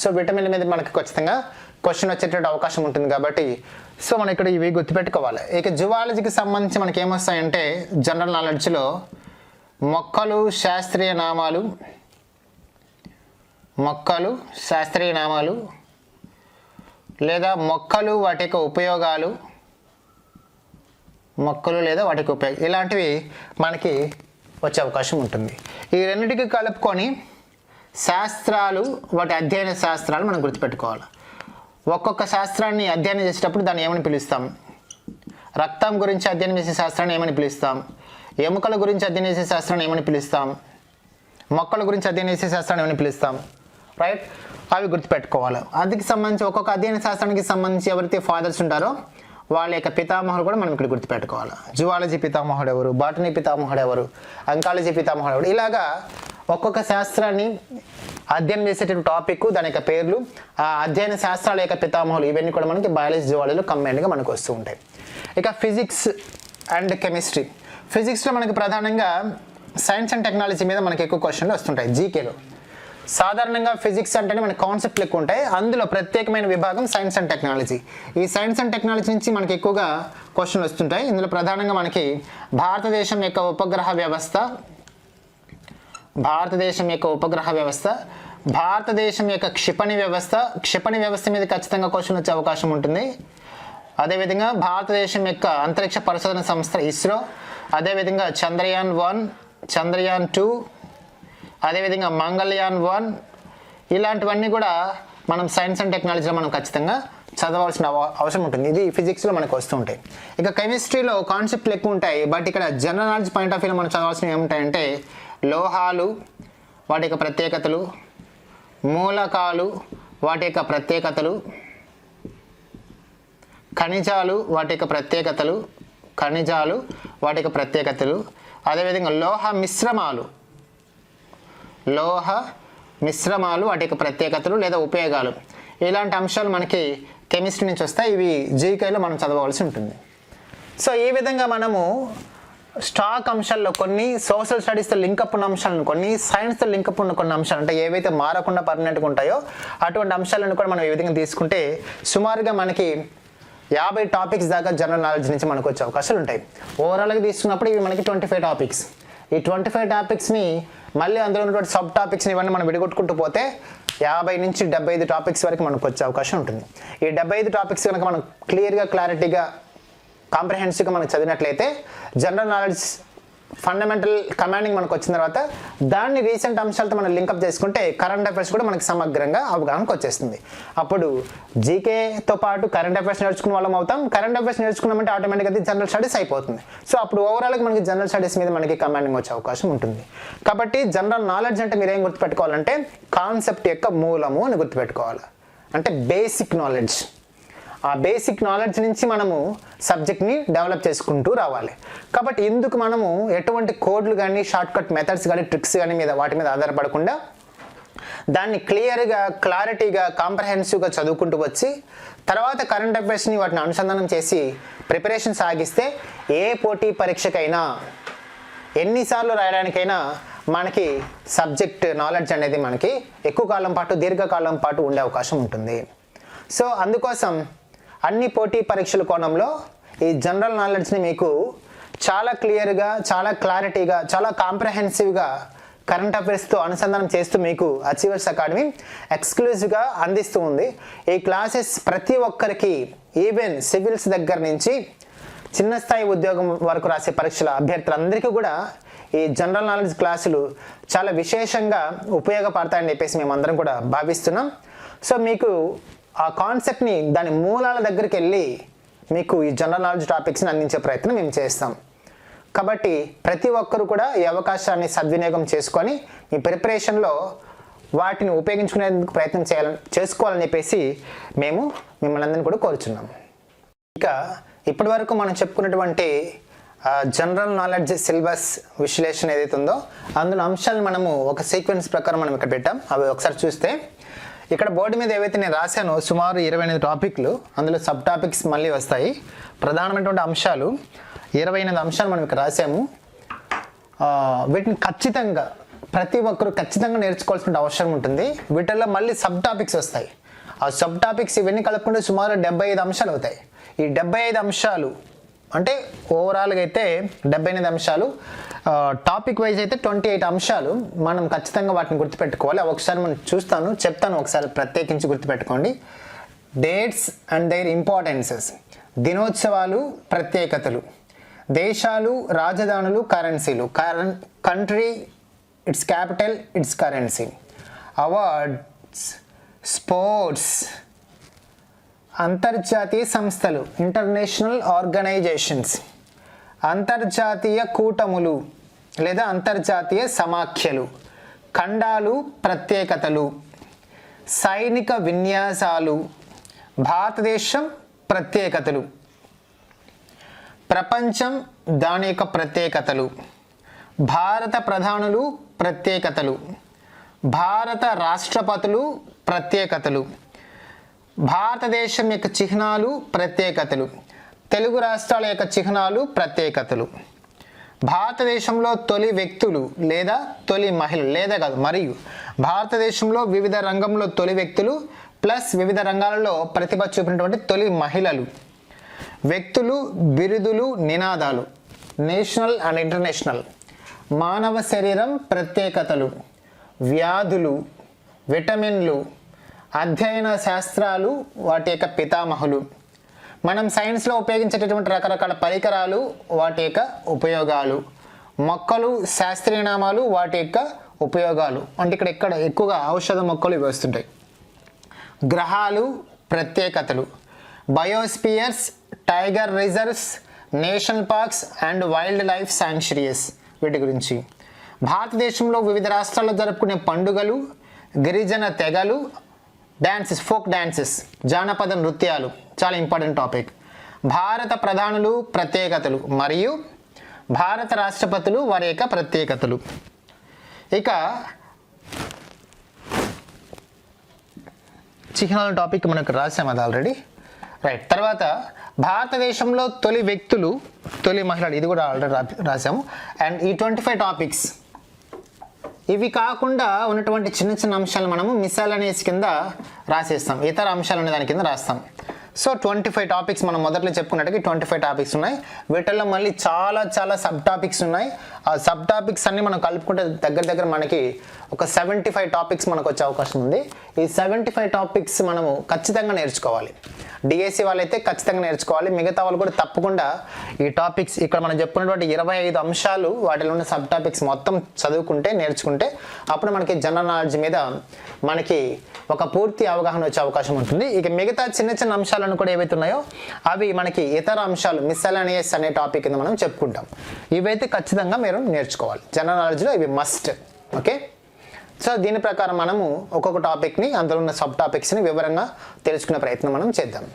Speaker 1: సో విటమిన్ల మీద మనకి ఖచ్చితంగా క్వశ్చన్ వచ్చేటటువంటి అవకాశం ఉంటుంది కాబట్టి సో మనం ఇక్కడ ఇవి గుర్తుపెట్టుకోవాలి. ఇక జువాలజీకి సంబంధించి మనకి ఏమొస్తాయంటే జనరల్ నాలెడ్జ్లో మొక్కలు శాస్త్రీయ నామాలు లేదా మొక్కలు వాటి యొక్క ఉపయోగాలు, ఇలాంటివి మనకి వచ్చే అవకాశం ఉంటుంది. ఈ రెండింటికి కలుపుకొని శాస్త్రాలు, వాటి అధ్యయన శాస్త్రాలు మనం గుర్తుపెట్టుకోవాలి. ఒక్కొక్క శాస్త్రాన్ని అధ్యయనం చేసేటప్పుడు దాన్ని ఏమని పిలుస్తాం? రక్తం గురించి అధ్యయనం చేసే శాస్త్రాన్ని ఏమని పిలుస్తాం? ఎముకల గురించి అధ్యయనం చేసే శాస్త్రాన్ని ఏమని పిలుస్తాం? మొక్కల గురించి అధ్యయనం చేసే శాస్త్రాన్ని ఏమని పిలుస్తాం? రైట్, అవి గుర్తుపెట్టుకోవాలి. అందుకు సంబంధించి ఒక్కొక్క అధ్యయన శాస్త్రానికి సంబంధించి ఎవరైతే ఫాదర్స్ ఉంటారో వాళ్ళ యొక్క పితామహుడు కూడా మనం ఇక్కడ గుర్తుపెట్టుకోవాలి. జువాలజీ పితామహుడు ఎవరు, బాటనీ పితామహుడు ఎవరు, అంకాలజీ పితామహుడు ఎవరు, ఇలాగా ఒక్కొక్క శాస్త్రాన్ని అధ్యయనం చేసేటువంటి టాపిక్, దాని యొక్క పేర్లు, ఆ అధ్యయన శాస్త్రాల యొక్క పితామహులు, ఇవన్నీ కూడా మనకి బయాలజీ జువాలజీలో కంబైన్డ్గా మనకు వస్తూ ఉంటాయి. ఇక ఫిజిక్స్ అండ్ కెమిస్ట్రీ. ఫిజిక్స్లో మనకి ప్రధానంగా సైన్స్ అండ్ టెక్నాలజీ మీద మనకి ఎక్కువ క్వశ్చన్లు వస్తుంటాయి జీకేలో. సాధారణంగా ఫిజిక్స్ అంటేనే మనకి కాన్సెప్ట్లు ఎక్కువ ఉంటాయి, అందులో ప్రత్యేకమైన విభాగం సైన్స్ అండ్ టెక్నాలజీ. ఈ సైన్స్ అండ్ టెక్నాలజీ నుంచి మనకి ఎక్కువగా క్వశ్చన్లు వస్తుంటాయి. ఇందులో ప్రధానంగా మనకి భారతదేశం యొక్క ఉపగ్రహ వ్యవస్థ, భారతదేశం యొక్క క్షిపణి వ్యవస్థ మీద ఖచ్చితంగా క్వశ్చన్ వచ్చే అవకాశం ఉంటుంది. అదేవిధంగా భారతదేశం యొక్క అంతరిక్ష పరిశోధన సంస్థ ఇస్రో, అదేవిధంగా చంద్రయాన్-1, చంద్రయాన్-2, అదేవిధంగా మంగళయాన్-1, ఇలాంటివన్నీ కూడా మనం సైన్స్ అండ్ టెక్నాలజీలో మనం ఖచ్చితంగా చదవాల్సిన అవసరం ఉంటుంది. ఇది ఫిజిక్స్లో మనకు వస్తూ ఉంటాయి. ఇక కెమిస్ట్రీలో కాన్సెప్ట్లు ఎక్కువ ఉంటాయి, బట్ ఇక్కడ జనరల్ నాలెడ్జ్ పాయింట్ ఆఫ్ వ్యూలో మనం చదవాల్సినవి ఏముంటాయంటే లోహాలు, వాటి యొక్క ప్రత్యేకతలు, మూలకాలు, వాటి యొక్క ప్రత్యేకతలు, ఖనిజాలు, వాటి యొక్క ప్రత్యేకతలు, అదేవిధంగా లోహ మిశ్రమాలు, వాటి యొక్క ప్రత్యేకతలు లేదా ఉపయోగాలు, ఇలాంటి అంశాలు మనకి కెమిస్ట్రీ నుంచి వస్తాయి. ఇవి జీకేలో మనం చదవవలసి ఉంటుంది. సో ఈ విధంగా మనము స్టాక్ అంశాల్లో కొన్ని, సోషల్ స్టడీస్తో లింకప్ ఉన్న అంశాలను కొన్ని, సైన్స్తో లింకప్ ఉన్న కొన్ని అంశాలు, అంటే ఏవైతే మారకుండా పర్మనెంట్గా ఉంటాయో అటువంటి అంశాలను కూడా మనం ఈ విధంగా తీసుకుంటే సుమారుగా మనకి 50 టాపిక్స్ దాకా జనరల్ నాలెడ్జ్ నుంచి మనకు వచ్చే అవకాశాలు ఉంటాయి. ఓవరాల్గా తీసుకున్నప్పుడు ఇవి మనకి 25 టాపిక్స్. ఈ 25 టాపిక్స్ని మళ్ళీ అందులో ఉన్నటువంటి సబ్ టాపిక్స్ని ఇవన్నీ మనం విడగొట్టుకుంటూ పోతే 50 నుంచి 75 టాపిక్స్ వరకు మనకు వచ్చే అవకాశం ఉంటుంది. ఈ 75 టాపిక్స్ కనుక మనం క్లారిటీగా కాంప్రహెన్సివ్గా మనం చదివినట్లయితే జనరల్ నాలెడ్జ్ ఫండమెంటల్ కమాండింగ్ మనకు వచ్చిన తర్వాత దాన్ని రీసెంట్ అంశాలతో మనం లింకప్ చేసుకుంటే కరెంట్ అఫైర్స్ కూడా మనకి సమగ్రంగా అవగాహనకు వచ్చేస్తుంది. అప్పుడు జీకేతో పాటు కరెంట్ అఫైర్స్ నేర్చుకున్న వాళ్ళం అవుతాం. కరెంట్ అఫైర్స్ నేర్చుకున్నామంటే ఆటోమేటిక్గా అది జనరల్ స్టడీస్ అయిపోతుంది. సో అప్పుడు ఓవరాల్గా మనకి జనరల్ స్టడీస్ మీద మనకి కమాండింగ్ వచ్చే అవకాశం ఉంటుంది. కాబట్టి జనరల్ నాలెడ్జ్ అంటే మీరు ఏం గుర్తుపెట్టుకోవాలంటే కాన్సెప్ట్ యొక్క మూలము అని గుర్తుపెట్టుకోవాలి, అంటే బేసిక్ నాలెడ్జ్. ఆ బేసిక్ నాలెడ్జ్ నుంచి మనము సబ్జెక్ట్ని డెవలప్ చేసుకుంటూ రావాలి. కాబట్టి ఇందుకు మనము ఎటువంటి కోడ్లు కానీ, షార్ట్కట్ మెథడ్స్ కానీ, ట్రిక్స్ కానీ వాటి మీద ఆధారపడకుండా దాన్ని క్లారిటీగా కాంప్రహెన్సివ్గా చదువుకుంటూ వచ్చి తర్వాత కరెంట్ అఫైర్స్ని వాటిని అనుసంధానం చేసి ప్రిపరేషన్ సాగిస్తే ఏ పోటీ పరీక్షకైనా, ఎన్నిసార్లు రాయడానికైనా మనకి సబ్జెక్ట్ నాలెడ్జ్ అనేది మనకి ఎక్కువ కాలం పాటు, దీర్ఘకాలం పాటు ఉండే అవకాశం ఉంటుంది. సో అందుకోసం అన్ని పోటీ పరీక్షల కోణంలో ఈ జనరల్ నాలెడ్జ్ని మీకు చాలా క్లియర్గా, చాలా క్లారిటీగా, చాలా కాంప్రహెన్సివ్గా కరెంట్ అఫైర్స్తో అనుసంధానం చేస్తూ మీకు అచీవర్స్ అకాడమీ ఎక్స్క్లూజివ్గా అందిస్తూ ఉంది. ఈ క్లాసెస్ ప్రతి ఒక్కరికి, ఈవెన్ సివిల్స్ దగ్గర నుంచి చిన్న స్థాయి ఉద్యోగం వరకు రాసే పరీక్షల అభ్యర్థులందరికీ కూడా ఈ జనరల్ నాలెడ్జ్ క్లాసులు చాలా విశేషంగా ఉపయోగపడతాయని చెప్పేసి మేమందరం కూడా భావిస్తున్నాం. సో మీకు ఆ కాన్సెప్ట్ని, దాని మూలాల దగ్గరికి వెళ్ళి మీకు ఈ జనరల్ నాలెడ్జ్ టాపిక్స్ని అందించే ప్రయత్నం మేము చేస్తాం. కాబట్టి ప్రతి ఒక్కరు కూడా ఈ అవకాశాన్ని సద్వినియోగం చేసుకొని మీ ప్రిపరేషన్లో వాటిని ఉపయోగించుకునేందుకు ప్రయత్నం చేసుకోవాలని చెప్పేసి మేము మిమ్మల్ని అందరినీ కూడా కోరుచున్నాం. ఇక ఇప్పటి వరకు మనం చెప్పుకున్నటువంటి జనరల్ నాలెడ్జ్ సిలబస్ విశ్లేషణ ఏదైతే ఉందో అందులో అంశాలు మనము ఒక సీక్వెన్స్ ప్రకారం మనం ఇక్కడ పెట్టాం. అవి ఒకసారి చూస్తే ఇక్కడ బోర్డు మీద ఏవైతే నేను రాశానో సుమారు 28 టాపిక్లు, అందులో సబ్ టాపిక్స్ మళ్ళీ వస్తాయి. ప్రధానమైనటువంటి అంశాలు 28 అంశాలు మనం ఇక్కడ రాసాము. వీటిని ఖచ్చితంగా ప్రతి ఒక్కరు ఖచ్చితంగా నేర్చుకోవాల్సిన అవసరం ఉంటుంది. వీటిల్లో మళ్ళీ సబ్ టాపిక్స్ వస్తాయి. ఆ సబ్ టాపిక్స్ ఇవన్నీ కలుపుకుంటే సుమారు 75 అంశాలు అవుతాయి. ఈ 75 అంశాలు అంటే ఓవరాల్గా అయితే 78 అంశాలు, టాపిక్ వైజ్ అయితే 28 అంశాలు. మనం ఖచ్చితంగా వాటిని గుర్తుపెట్టుకోవాలి. ఒకసారి మనం చెప్తాను ఒకసారి ప్రత్యేకించి గుర్తుపెట్టుకోండి. డేట్స్ అండ్ దైర్ ఇంపార్టెన్సెస్, దినోత్సవాలు, ప్రత్యేకతలు, దేశాలు, రాజధానులు, కరెన్సీలు, country, it's capital, it's currency, awards, sports, అంతర్జాతీయ సంస్థలు, ఇంటర్నేషనల్ ఆర్గనైజేషన్స్, అంతర్జాతీయ కూటములు లేదా అంతర్జాతీయ సమాఖ్యలు, ఖండాలు, ప్రత్యేకతలు, సైనిక విన్యాసాలు, భారతదేశం, ప్రత్యేకతలు, ప్రపంచం, దాని యొక్క ప్రత్యేకతలు, భారత ప్రధానులు, ప్రత్యేకతలు, భారత రాష్ట్రపతులు, ప్రత్యేకతలు, భారతదేశం యొక్క చిహ్నాలు, ప్రత్యేకతలు, తెలుగు రాష్ట్రాల యొక్క చిహ్నాలు, ప్రత్యేకతలు, భారతదేశంలో తొలి వ్యక్తులు లేదా తొలి మహిళలు లేదా కాదు మరియు భారతదేశంలో వివిధ రంగంలో తొలి వ్యక్తులు ప్లస్ వివిధ రంగాలలో ప్రతిభ చూపినటువంటి తొలి మహిళలు, వ్యక్తులు, బిరుదులు, నినాదాలు, నేషనల్ అండ్ ఇంటర్నేషనల్, మానవ శరీరం, ప్రత్యేకతలు, వ్యాధులు, విటమిన్లు, అధ్యయన శాస్త్రాలు, వాటి యొక్క పితామహులు, మనం సైన్స్లో ఉపయోగించేటటువంటి రకరకాల పరికరాలు, వాటి యొక్క ఉపయోగాలు, మొక్కలు, శాస్త్రీయ నామాలు, వాటి యొక్క ఉపయోగాలు. అంటే ఇక్కడ ఎక్కువగా ఔషధ మొక్కలు ఇవి వస్తుంటాయి. గ్రహాలు, ప్రత్యేకతలు, biospheres, tiger reserves, national parks and wild life sanctuaries, వీటి గురించి, భారతదేశంలో వివిధ రాష్ట్రాల్లో జరుపుకునే పండుగలు, గిరిజన తెగలు, డ్యాన్సెస్, ఫోక్ డ్యాన్సెస్, జానపద నృత్యాలు, చాలా ఇంపార్టెంట్ టాపిక్, భారత ప్రధానులు, ప్రత్యేకతలు మరియు భారత రాష్ట్రపతులు, వారి యొక్క ప్రత్యేకతలు. ఇక చిహ్నాల టాపిక్ మనకు రాసాం అది ఆల్రెడీ, రైట్. తర్వాత భారతదేశంలో తొలి వ్యక్తులు, తొలి మహిళలు, ఇది కూడా ఆల్రెడీ రాసాము. అండ్ ఈ 25 టాపిక్స్, ఇవి కాకుండా ఉన్నటువంటి చిన్న చిన్న అంశాలు మనము మిస్సెలనియస్ కింద రాసేస్తాం, ఇతర అంశాలు అనే దాని కింద రాస్తాం. సో 25 టాపిక్స్ మనం మొదట్లో చెప్పుకున్నట్టుగా 25 టాపిక్స్ ఉన్నాయి. వీటిల్లో మళ్ళీ చాలా సబ్ టాపిక్స్ ఉన్నాయి. ఆ సబ్ టాపిక్స్ అన్ని మనం కలుపుకుంటే దగ్గర మనకి ఒక 75 టాపిక్స్ మనకు వచ్చే అవకాశం ఉంది. ఈ 75 టాపిక్స్ మనము ఖచ్చితంగా నేర్చుకోవాలి. డిఎస్సి వాళ్ళైతే ఖచ్చితంగా నేర్చుకోవాలి. మిగతా వాళ్ళు కూడా తప్పకుండా ఈ టాపిక్స్, ఇక్కడ మనం చెప్పుకున్నటువంటి 25 అంశాలు, వాటిలో ఉన్న సబ్ టాపిక్స్ మొత్తం చదువుకుంటే, నేర్చుకుంటే అప్పుడు మనకి జనరల్ నాలెడ్జ్ మీద మనకి ఒక పూర్తి అవగాహన వచ్చే అవకాశం ఉంటుంది. ఇక మిగతా చిన్న అంశాలను కూడా ఏవైతే ఉన్నాయో అవి మనకి ఇతర అంశాలు, మిస్సెలనియస్ అనే టాపిక్ కింద మనం చెప్పుకుంటాం. ఇవైతే ఖచ్చితంగా మీరు నేర్చుకోవాలి. జనరల్ నాలెడ్జ్లో ఇవి మస్ట్. ఓకే, సో దీని ప్రకారం మనము ఒక్కొక్క టాపిక్ని, అందులో ఉన్న సబ్ టాపిక్స్ని వివరంగా తెలుసుకునే ప్రయత్నం మనం చేద్దాం.